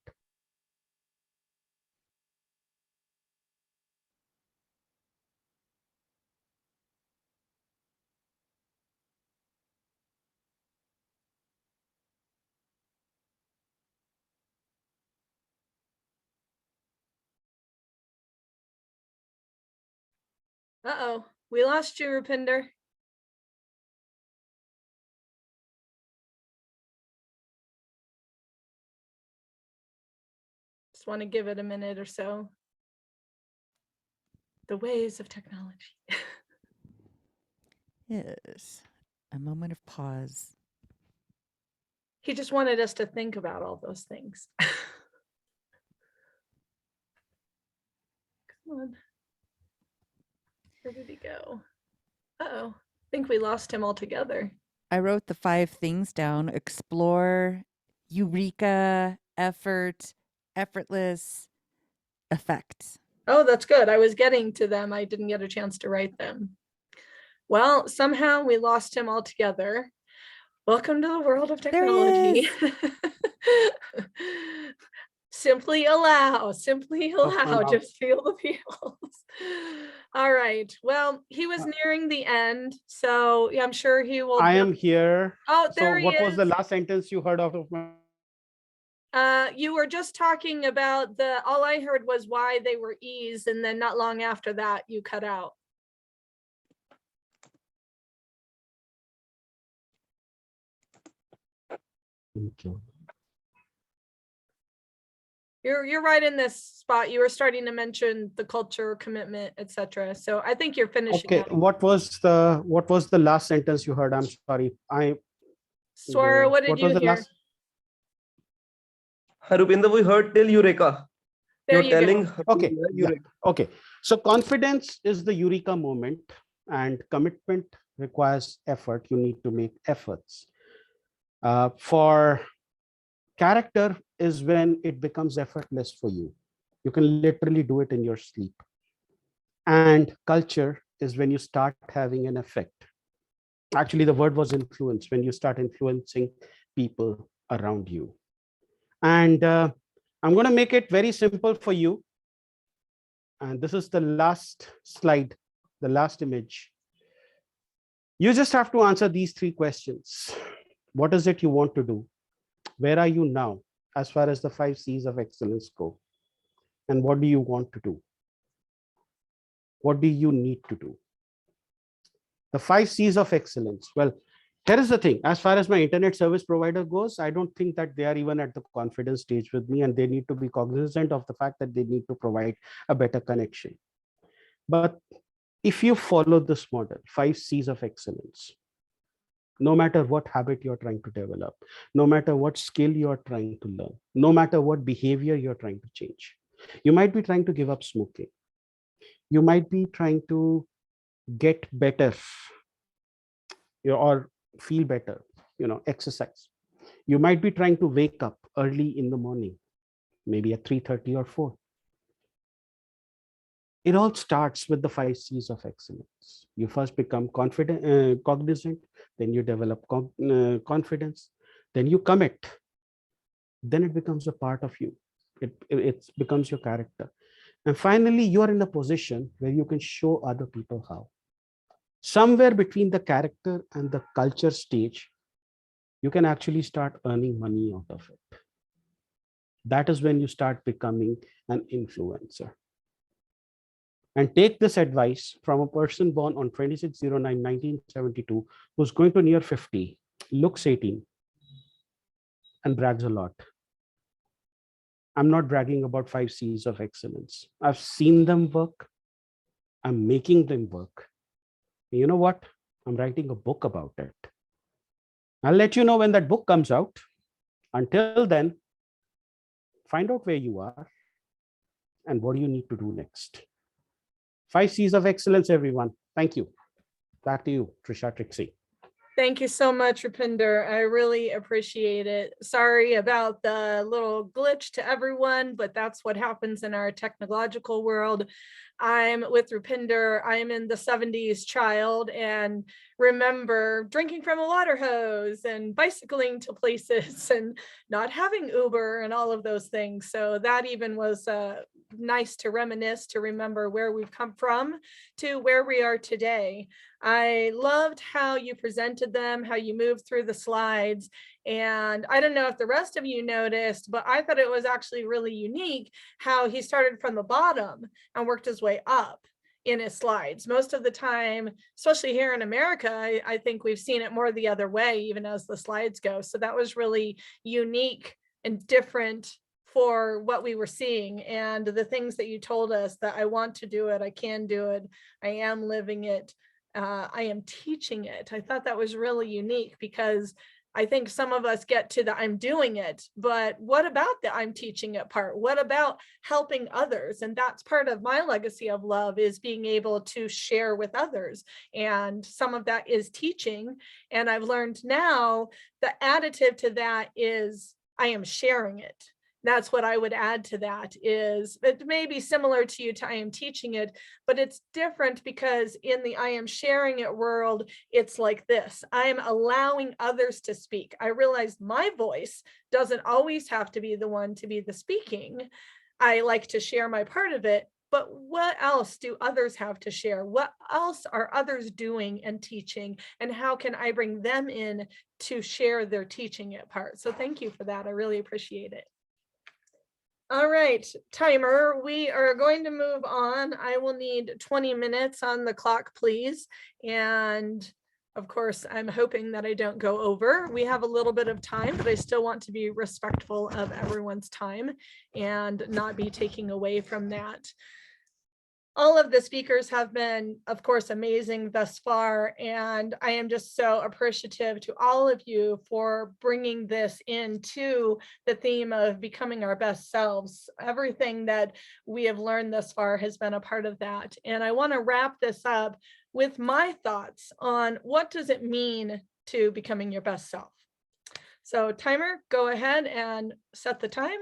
Uh-oh, we lost you, Rupinder. Just want to give it a minute or so. the ways of technology. Yes. A moment of pause. He just wanted us to think about all those things. Come on. Where did he go? Uh-oh. I think we lost him altogether. I wrote the 5 things down: explore, eureka, effort, effortless, effect. Oh, that's good. I was getting to them. I didn't get a chance to write them. Well, somehow we lost him altogether. Welcome to the world of There he technology. Simply allow, out. just feel the feels. All right. Well, he was nearing the end, so yeah, I'm sure he will. I am here. Oh, So there he what was the is. last sentence you heard out of my? You were just talking about all I heard was why they were E's, and then not long after that, you cut out. Okay. You're right in this spot. You were starting to mention the culture, commitment, etc. So I think you're finishing Okay. up. What was the last sentence you heard? I'm sorry. Swara, what did What you was the hear? last? Rupinder, we heard till Eureka. There You're you telling go. Okay. Rupinder, Yeah. Eureka. Okay. So confidence is the eureka moment, and commitment requires effort. You need to make efforts. For character is when it becomes effortless for you. You can literally do it in your sleep. And culture is when you start having an effect. Actually, the word was influence, when you start influencing people around you. And I'm going to make it very simple for you. And this is the last slide, the last image. You just have to answer these 3 questions. What is it you want to do? Where are you now as far as the 5 C's of excellence go? And what do you want to do? What do you need to do? The 5 C's of excellence. Well, here is the thing. As far as my internet service provider goes, I don't think that they are even at the confidence stage with me, and they need to be cognizant of the fact that they need to provide a better connection. But if you follow this model, 5 C's of excellence, no matter what habit you're trying to develop, no matter what skill you're trying to learn, no matter what behavior you're trying to change, you might be trying to give up smoking. You might be trying to get better, or feel better, exercise. You might be trying to wake up early in the morning, maybe at 3:30 or 4. It all starts with the 5 C's of excellence. You first become confident, cognizant, then you develop confidence, then you commit, then it becomes a part of you. It becomes your character. And finally, you are in a position where you can show other people how. Somewhere between the character and the culture stage, you can actually start earning money out of it. That is when you start becoming an influencer. And take this advice from a person born on 26/09/1972, who's going to near 50, looks 18, and brags a lot. I'm not bragging about 5 C's of excellence. I've seen them work. I'm making them work. And you know what? I'm writing a book about it. I'll let you know when that book comes out. Until then, find out where you are and what do you need to do next. 5 C's of excellence, everyone. Thank you. Back to you, Trisha, Trixie. Thank you so much, Rupinder. I really appreciate it. Sorry about the little glitch to everyone, but that's what happens in our technological world. I'm with Rupinder. I am in the 70s child and remember drinking from a water hose and bicycling to places and not having Uber and all of those things. So that even was nice to reminisce, to remember where we've come from to where we are today. I loved how you presented them, how you moved through the slides. And I don't know if the rest of you noticed, but I thought it was actually really unique how he started from the bottom and worked his way up in his slides. Most of the time, especially here in America, I think we've seen it more the other way, even as the slides go. So that was really unique and different for what we were seeing and the things that you told us, that I want to do it, I can do it, I am living it, I am teaching it. I thought that was really unique, because I think some of us get to the I'm doing it, but what about the I'm teaching it part? What about helping others? And that's part of my legacy of love, is being able to share with others. And some of that is teaching. And I've learned now the additive to that is I am sharing it. That's what I would add to that. Is it may be similar to you to I am teaching it, but it's different, because in the I am sharing it world, it's like this: I am allowing others to speak. I realize my voice doesn't always have to be the one to be the speaking. I like to share my part of it, but what else do others have to share? What else are others doing and teaching? And how can I bring them in to share their teaching it part? So thank you for that. I really appreciate it. All right, timer, we are going to move on. I will need 20 minutes on the clock, please. And of course, I'm hoping that I don't go over. We have a little bit of time, but I still want to be respectful of everyone's time and not be taking away from that. All of the speakers have been, of course, amazing thus far, and I am just so appreciative to all of you for bringing this into the theme of becoming our best selves. Everything that we have learned thus far has been a part of that, and I want to wrap this up with my thoughts on what does it mean to becoming your best self. So timer, go ahead and set the time.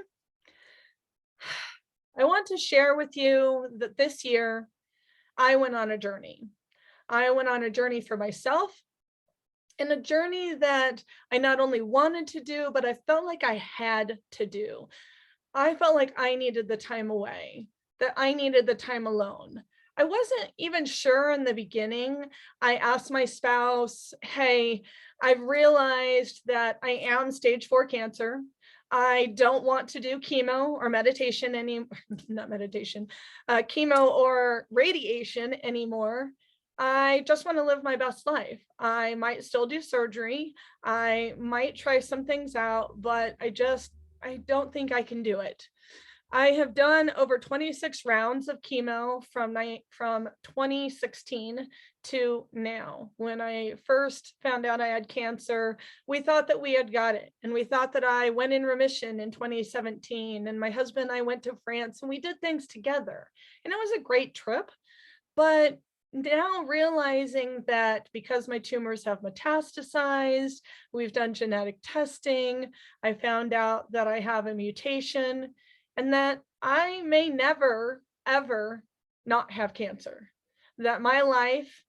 I want to share with you that this year I went on a journey. I went on a journey for myself, and a journey that I not only wanted to do, but I felt like I had to do. I felt like I needed the time away, that I needed the time alone. I wasn't even sure in the beginning. I asked my spouse, hey, I've realized that I am stage 4 cancer. I don't want to do chemo or meditation chemo or radiation anymore. I just want to live my best life. I might still do surgery. I might try some things out, but I don't think I can do it. I have done over 26 rounds of chemo from 2016 to now. When I first found out I had cancer, we thought that we had got it. And we thought that I went in remission in 2017. And my husband and I went to France and we did things together. And it was a great trip. But now realizing that because my tumors have metastasized, we've done genetic testing, I found out that I have a mutation, and that I may never, ever not have cancer. That my life,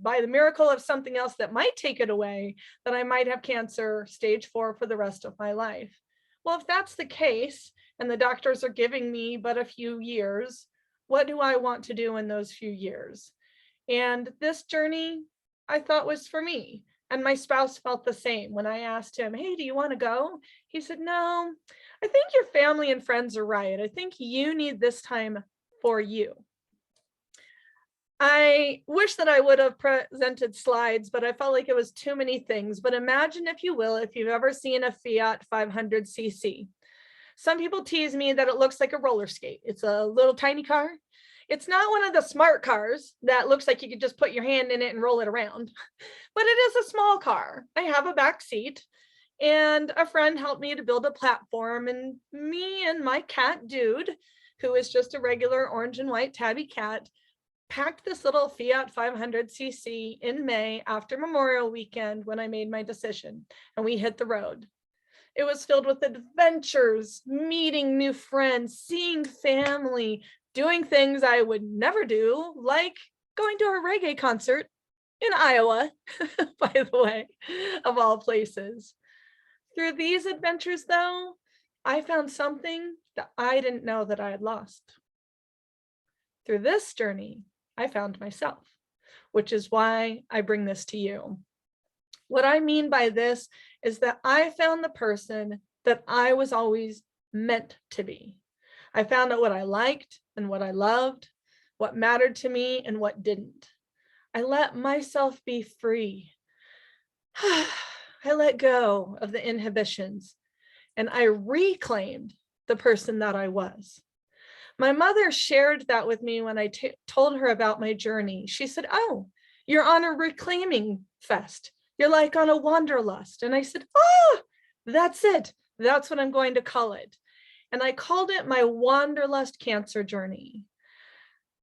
by the miracle of something else that might take it away, that I might have cancer stage 4 for the rest of my life. Well, if that's the case, and the doctors are giving me but a few years, what do I want to do in those few years? And this journey, I thought, was for me. And my spouse felt the same. When I asked him, hey, do you want to go? He said, no, I think your family and friends are right. I think you need this time for you. I wish that I would have presented slides, but I felt like it was too many things. But imagine, if you will, if you've ever seen a Fiat 500cc. Some people tease me that it looks like a roller skate. It's a little tiny car. It's not one of the smart cars that looks like you could just put your hand in it and roll it around, but it is a small car. I have a back seat, and a friend helped me to build a platform, and me and my cat Dude, who is just a regular orange and white tabby cat, packed this little Fiat 500cc in May after Memorial Weekend when I made my decision, and we hit the road. It was filled with adventures, meeting new friends, seeing family, doing things I would never do, like going to a reggae concert in Iowa, by the way, of all places. Through these adventures, though, I found something that I didn't know that I had lost. Through this journey, I found myself, which is why I bring this to you. What I mean by this is that I found the person that I was always meant to be. I found out what I liked and what I loved, what mattered to me and what didn't. I let myself be free. I let go of the inhibitions, and I reclaimed the person that I was. My mother shared that with me when I told her about my journey. She said, oh, you're on a reclaiming fest. You're like on a wanderlust. And I said, oh, that's it. That's what I'm going to call it. And I called it my wanderlust cancer journey.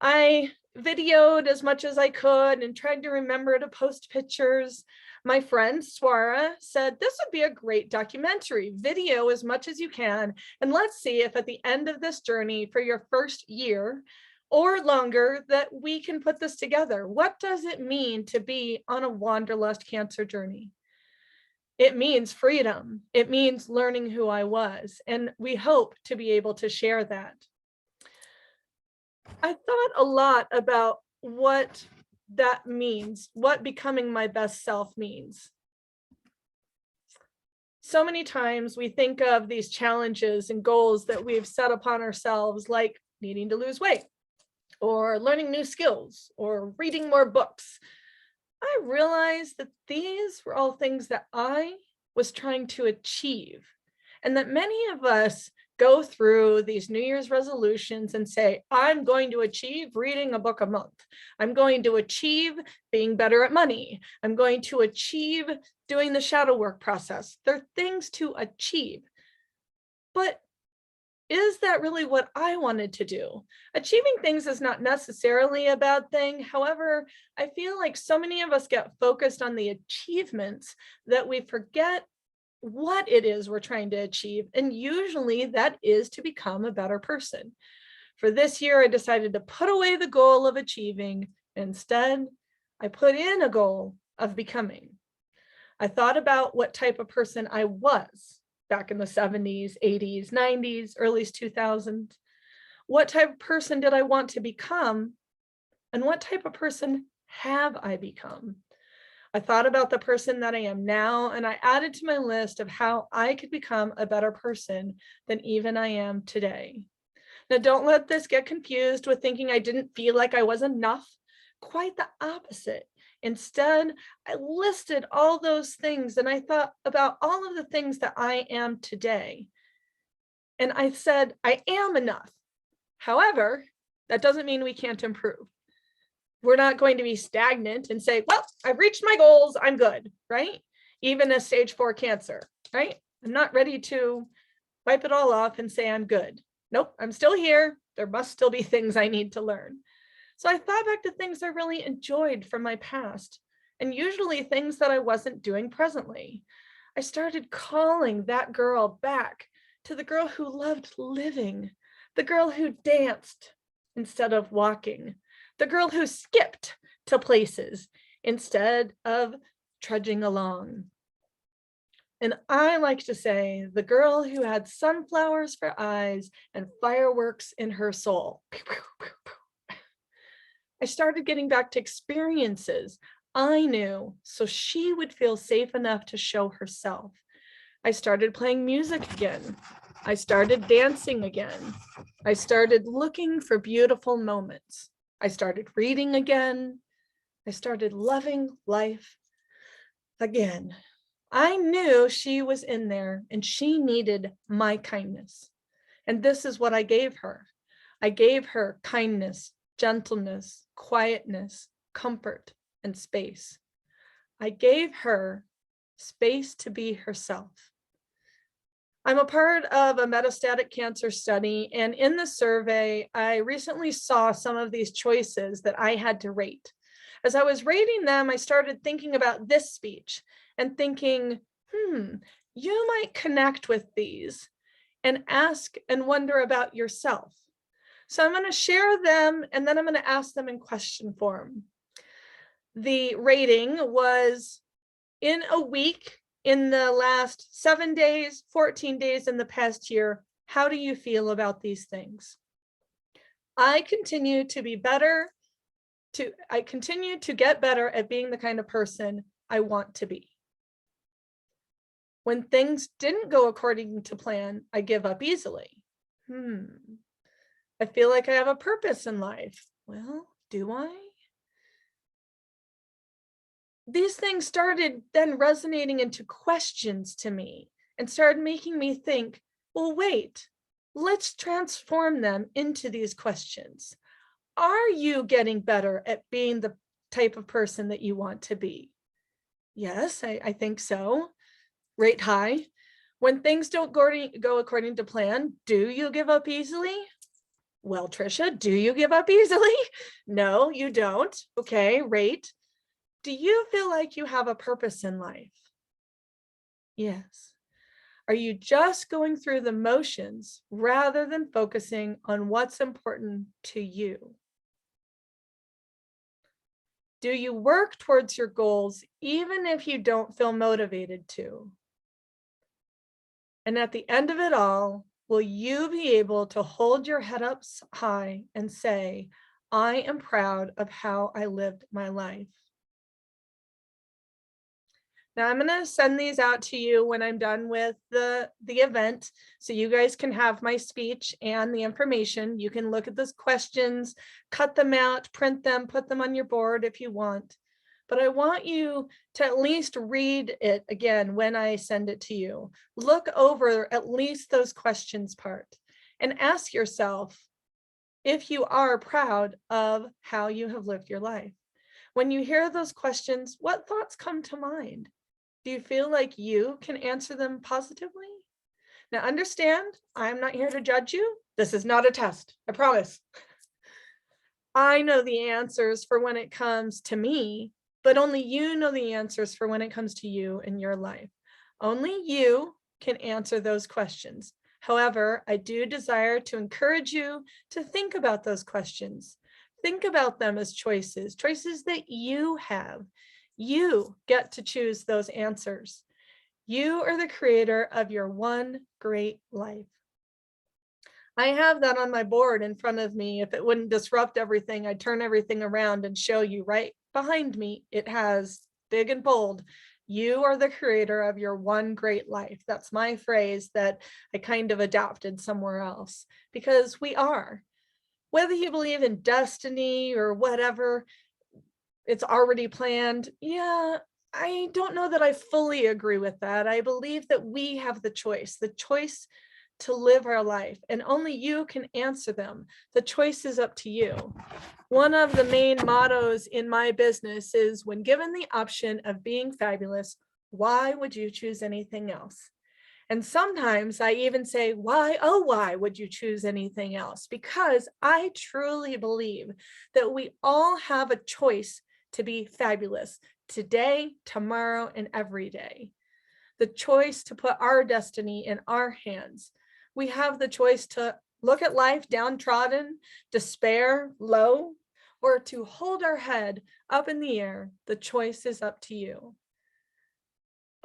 I videoed as much as I could and tried to remember to post pictures. My friend Swara said, this would be a great documentary. Video as much as you can. And let's see if at the end of this journey for your first year or longer that we can put this together. What does it mean to be on a wanderlust cancer journey? It means freedom. It means learning who I was. And we hope to be able to share that. I thought a lot about what that means, what becoming my best self means. So many times we think of these challenges and goals that we've set upon ourselves, like needing to lose weight or learning new skills or reading more books. I realized that these were all things that I was trying to achieve, and that many of us go through these New Year's resolutions and say, I'm going to achieve reading a book a month. I'm going to achieve being better at money. I'm going to achieve doing the shadow work process. They're things to achieve. But is that really what I wanted to do? Achieving things is not necessarily a bad thing. However, I feel like so many of us get focused on the achievements that we forget what it is we're trying to achieve. And usually that is to become a better person. For this year, I decided to put away the goal of achieving. Instead, I put in a goal of becoming. I thought about what type of person I was back in the 70s, 80s, 90s, early 2000s. What type of person did I want to become? And what type of person have I become? I thought about the person that I am now, and I added to my list of how I could become a better person than even I am today. Now, don't let this get confused with thinking I didn't feel like I was enough. Quite the opposite. Instead, I listed all those things and I thought about all of the things that I am today. And I said, I am enough. However, that doesn't mean we can't improve. We're not going to be stagnant and say, well, I've reached my goals, I'm good, right? Even a stage 4 cancer, right? I'm not ready to wipe it all off and say I'm good. Nope, I'm still here. There must still be things I need to learn. So I thought back to things I really enjoyed from my past, and usually things that I wasn't doing presently. I started calling that girl back to the girl who loved living, the girl who danced instead of walking, the girl who skipped to places instead of trudging along. And I like to say the girl who had sunflowers for eyes and fireworks in her soul. I started getting back to experiences I knew so she would feel safe enough to show herself. I started playing music again. I started dancing again. I started looking for beautiful moments. I started reading again. I started loving life again. I knew she was in there and she needed my kindness. And this is what I gave her. I gave her kindness, gentleness, quietness, comfort, and space. I gave her space to be herself. I'm a part of a metastatic cancer study, and in the survey, I recently saw some of these choices that I had to rate. As I was rating them, I started thinking about this speech and thinking, you might connect with these and ask and wonder about yourself. So I'm going to share them and then I'm going to ask them in question form. The rating was in a week, in the last 7 days, 14 days in the past year. How do you feel about these things? I continue to be better. I continue to get better at being the kind of person I want to be. When things didn't go according to plan, I give up easily. I feel like I have a purpose in life. Well, do I? These things started then resonating into questions to me and started making me think, well, wait, let's transform them into these questions. Are you getting better at being the type of person that you want to be? Yes, I think so. Rate high. When things don't go according to plan, do you give up easily? Well, Trisha, do you give up easily? No, you don't. Okay, rate. Do you feel like you have a purpose in life? Yes. Are you just going through the motions rather than focusing on what's important to you? Do you work towards your goals even if you don't feel motivated to? And at the end of it all, will you be able to hold your head up high and say, I am proud of how I lived my life? Now I'm going to send these out to you when I'm done with the event, so you guys can have my speech and the information. You can look at those questions, cut them out, print them, put them on your board if you want. But I want you to at least read it again when I send it to you. Look over at least those questions part and ask yourself if you are proud of how you have lived your life. When you hear those questions, what thoughts come to mind? Do you feel like you can answer them positively? Now understand, I'm not here to judge you. This is not a test, I promise. I know the answers for when it comes to me, but only you know the answers for when it comes to you in your life. Only you can answer those questions. However, I do desire to encourage you to think about those questions. Think about them as choices that you have. You get to choose those answers. You are the creator of your one great life. I have that on my board in front of me. If it wouldn't disrupt everything, I'd turn everything around and show you right behind me. It has big and bold, you are the creator of your one great life. That's my phrase that I kind of adopted somewhere else, because we are. Whether you believe in destiny or whatever, it's already planned. Yeah, I don't know that I fully agree with that. I believe that we have the choice to live our life, and only you can answer them. The choice is up to you. One of the main mottos in my business is, when given the option of being fabulous, why would you choose anything else? And sometimes I even say, why, oh, why would you choose anything else? Because I truly believe that we all have a choice to be fabulous today, tomorrow, and every day. The choice to put our destiny in our hands. We have the choice to look at life downtrodden, despair, low, or to hold our head up in the air. The choice is up to you.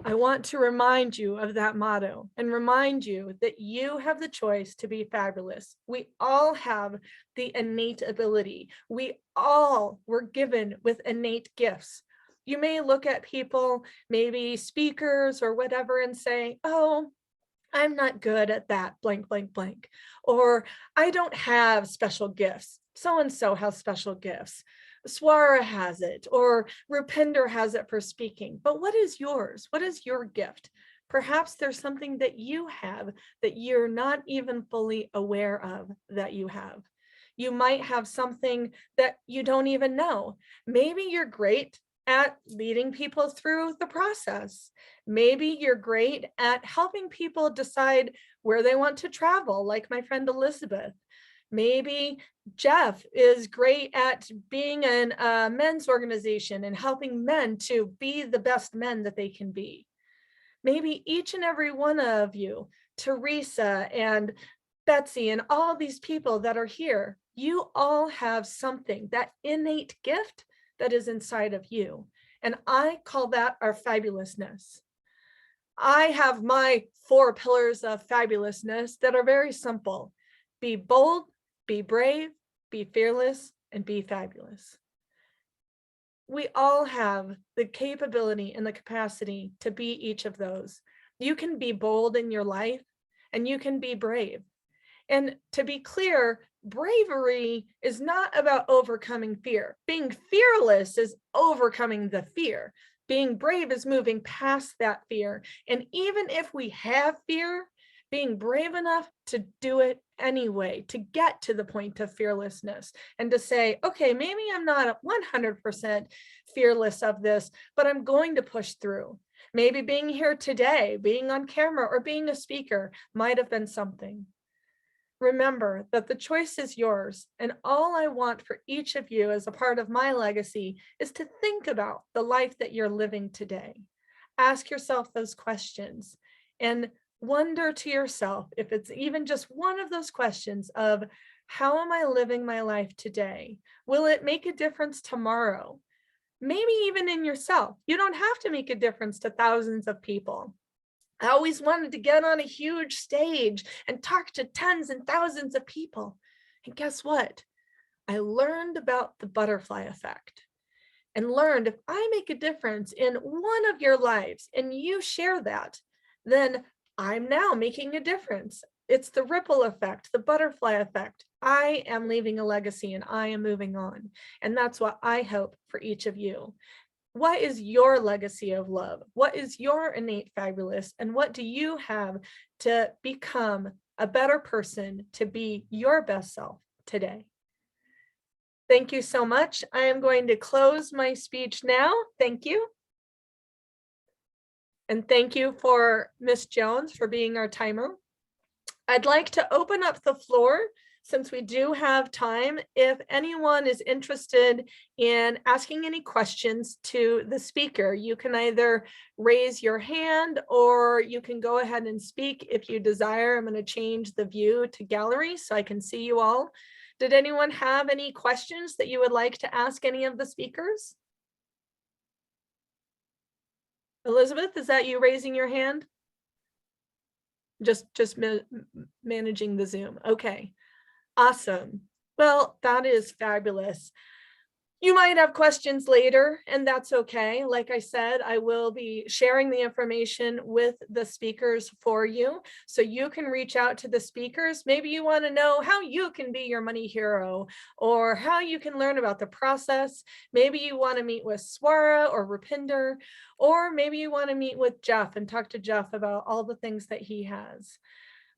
I want to remind you of that motto and remind you that you have the choice to be fabulous. We all have the innate ability. We all were given with innate gifts. You may look at people, maybe speakers or whatever, and say, oh, I'm not good at that, blank, blank, blank. Or I don't have special gifts. So-and-so has special gifts. Swara has it, or Rupinder has it for speaking. But what is yours? What is your gift? Perhaps there's something that you have that you're not even fully aware of that you have. You might have something that you don't even know. Maybe you're great at leading people through the process. Maybe you're great at helping people decide where they want to travel, like my friend Elizabeth. Maybe Jeff is great at being in a men's organization and helping men to be the best men that they can be. Maybe each and every one of you, Teresa and Betsy and all these people that are here, you all have something, that innate gift that is inside of you. And I call that our fabulousness. I have my 4 pillars of fabulousness that are very simple. Be bold, be brave, be fearless, and be fabulous. We all have the capability and the capacity to be each of those. You can be bold in your life, and you can be brave. And to be clear, bravery is not about overcoming fear. Being fearless is overcoming the fear. Being brave is moving past that fear. And even if we have fear, being brave enough to do it anyway, to get to the point of fearlessness and to say, okay, maybe I'm not 100% fearless of this, but I'm going to push through. Maybe being here today, being on camera, or being a speaker might have been something. Remember that the choice is yours, and all I want for each of you as a part of my legacy is to think about the life that you're living today. Ask yourself those questions and wonder to yourself, if it's even just one of those questions of, how am I living my life today? Will it make a difference tomorrow? Maybe even in yourself. You don't have to make a difference to thousands of people. I always wanted to get on a huge stage and talk to tens and thousands of people. And guess what? I learned about the butterfly effect and learned if I make a difference in one of your lives and you share that, then I'm now making a difference. It's the ripple effect, the butterfly effect. I am leaving a legacy and I am moving on. And that's what I hope for each of you. What is your legacy of love? What is your innate fabulous? And what do you have to become a better person, to be your best self today? Thank you so much. I am going to close my speech now. Thank you. And thank you for Miss Jones for being our timer. I'd like to open up the floor, since we do have time. If anyone is interested in asking any questions to the speaker, you can either raise your hand or you can go ahead and speak if you desire. I'm going to change the view to gallery so I can see you all. Did anyone have any questions that you would like to ask any of the speakers? Elizabeth, is that you raising your hand? Just managing the Zoom. Okay, awesome. Well, that is fabulous. You might have questions later, and that's okay. Like I said, I will be sharing the information with the speakers for you, so you can reach out to the speakers. Maybe you want to know how you can be your money hero, or how you can learn about the process. Maybe you want to meet with Swara or Rupinder, or maybe you want to meet with Jeff and talk to Jeff about all the things that he has.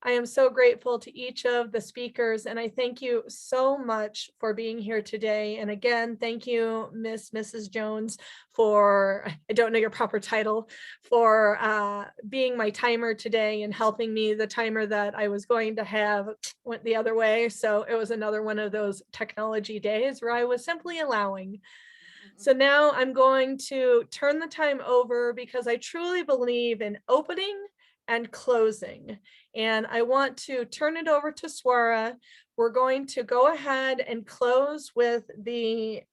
I am so grateful to each of the speakers, and I thank you so much for being here today. And again, thank you, Mrs. Jones, for, I don't know your proper title, for being my timer today and helping me. The timer that I was going to have went the other way, so it was another one of those technology days where I was simply allowing. So now I'm going to turn the time over, because I truly believe in opening and closing. And I want to turn it over to Swara. We're going to go ahead and close with the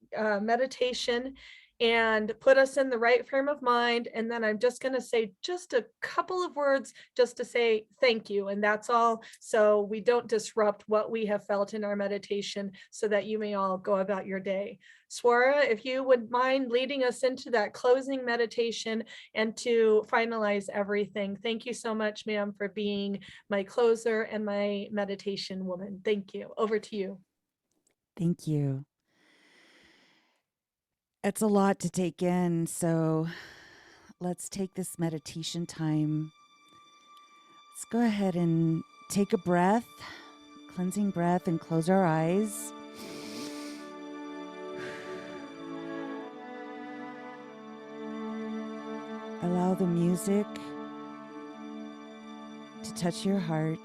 meditation and put us in the right frame of mind. And then I'm just going to say just a couple of words just to say thank you. And that's all. So we don't disrupt what we have felt in our meditation, so that you may all go about your day. Swara, if you would mind leading us into that closing meditation and to finalize everything. Thank you so much, ma'am, for being my closer and my meditation woman. Thank you. Over to you. Thank you. It's a lot to take in, so let's take this meditation time. Let's go ahead and take a breath, cleansing breath, and close our eyes. Allow the music to touch your heart.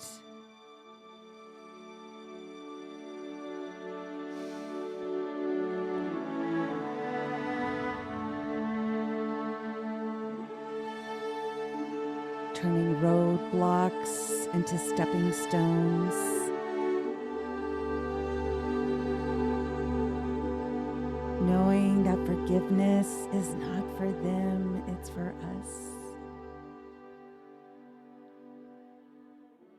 Turning roadblocks into stepping stones. Knowing that forgiveness is not for them, it's for us.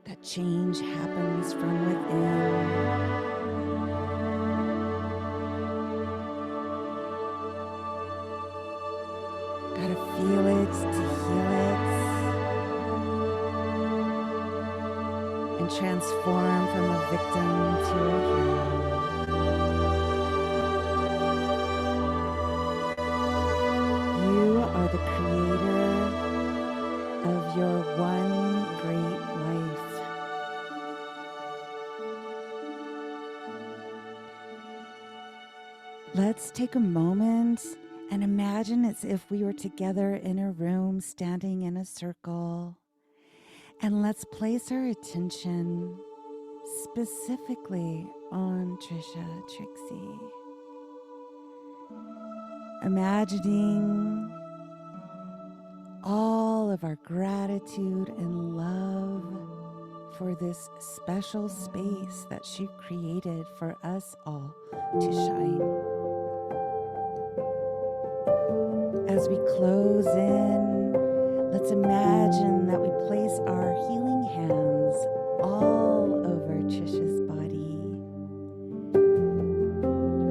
That change happens from within. Gotta feel it to heal it. And transform from a victim to a hero. You are the creator of your one great life. Let's take a moment and imagine as if we were together in a room standing in a circle. And let's place our attention specifically on Trisha, Trixie. Imagining all of our gratitude and love for this special space that she created for us all to shine. As we close in, let's imagine that we place our healing hands all over Trisha's body.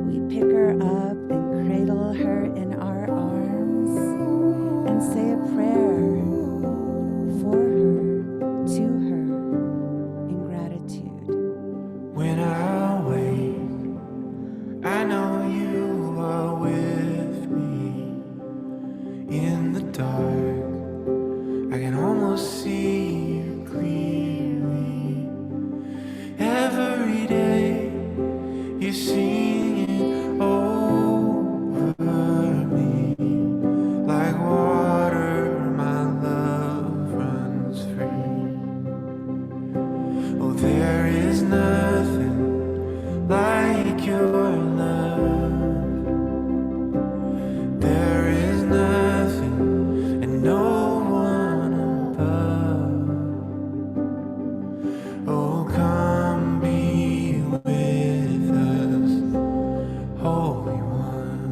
We pick her up and cradle her in our arms and say a prayer for her, to her, in gratitude. When I wake, I know you are with me. In the dark, I can almost see you clearly. Every day, you're singing over me. Like water, my love runs free. Oh, there is nothing like your love. There is nothing and no one above. Oh, come be with us, Holy One.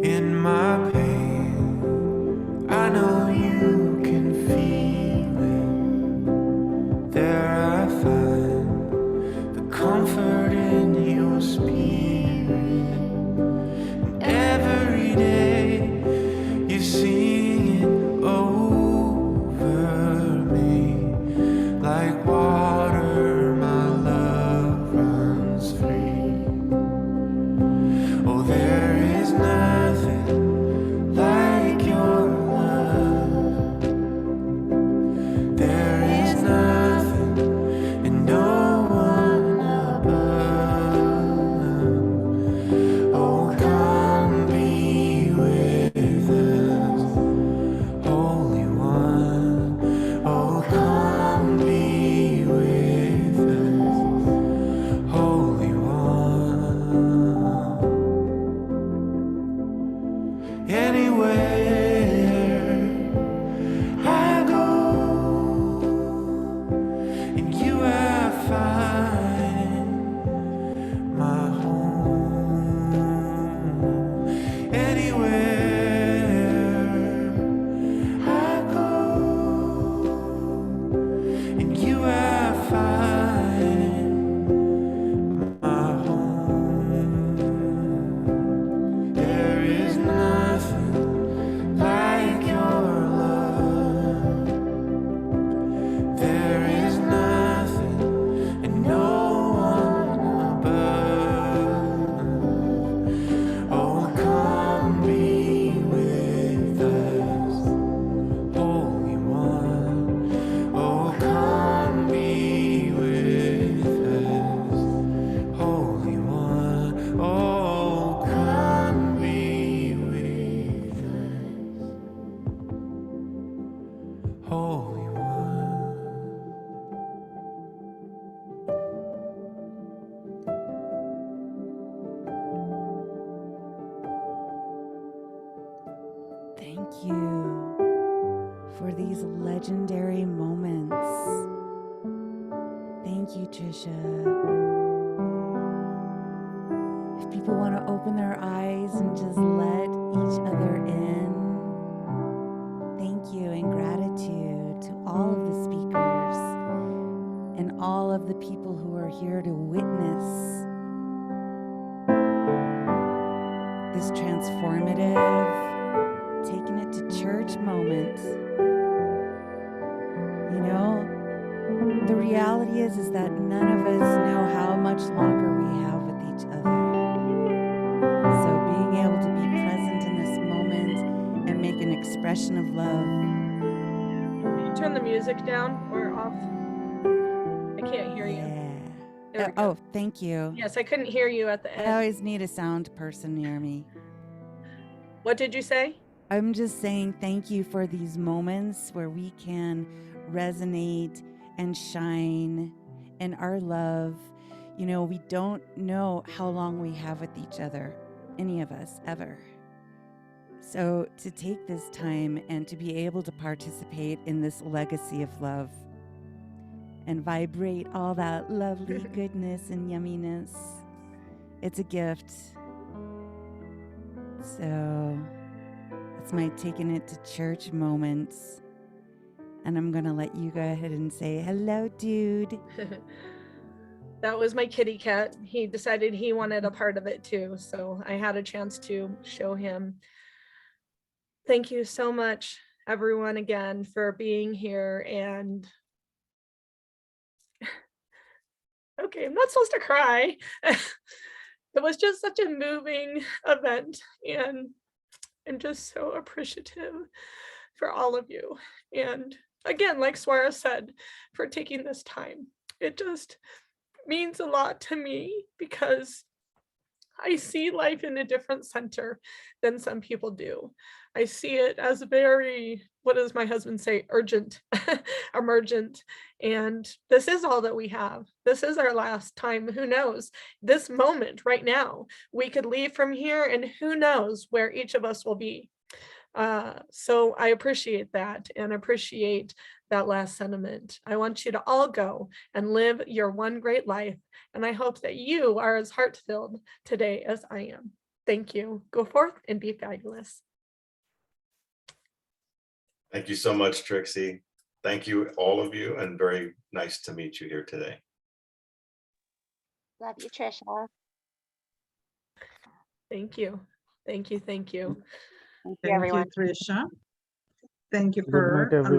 In my pain, I know you can feel it. There I find the comfort in your spirit. And every day you sing it over me. Like water, my love runs free. Oh, there is nothing like your love. There is nothing and no one above. Oh, come be with us, Holy One. Oh, come be with us, Holy One. Anywhere I go, and you I find my home. Anywhere I go, and you I find my home. There is nothing like your love. There is nothing and no one above. Oh, come be with us, Holy One. Oh, come be with us, Holy One. Oh, come be with us, Holy One. Thank you for these legendary moments. Thank you, Trisha. If people want to open their eyes and just let each other in, thank you and gratitude to all of the speakers and all of the people who are here to witness this transformative, taking it to church moment. You know, the reality is that none of us know how much longer we have with each other. So being able to be expression of love. Can you turn the music down or off? I can't hear you. Yeah. There we go. Oh, thank you. Yes, I couldn't hear you at the I end. always need a sound person near me. What did you say? I'm just saying thank you for these moments where we can resonate and shine in our love. You know, we don't know how long we have with each other, any of us, ever. So to take this time and to be able to participate in this legacy of love and vibrate all that lovely goodness and yumminess, it's a gift. So that's my taking it to church moments. And I'm going to let you go ahead and say, hello, dude. That was my kitty cat. He decided he wanted a part of it too. So I had a chance to show him. Thank you so much, everyone, again, for being here. And okay, I'm not supposed to cry. It was just such a moving event, and I'm just so appreciative for all of you. And again, like Swara said, for taking this time. It just means a lot to me because I see life in a different center than some people do. I see it as very, what does my husband say, urgent, emergent. And this is all that we have. This is our last time. Who knows? This moment right now, we could leave from here and who knows where each of us will be. So I appreciate that and appreciate that last sentiment. I want you to all go and live your one great life. And I hope that you are as heart-filled today as I am. Thank you. Go forth and be fabulous. Thank you so much, Trixie. Thank you, all of you, and very nice to meet you here today. Love you, Trisha. Thank you. Thank you. Thank you. Thank you, Thank you, everyone. Trisha. Thank you Good for night, everyone.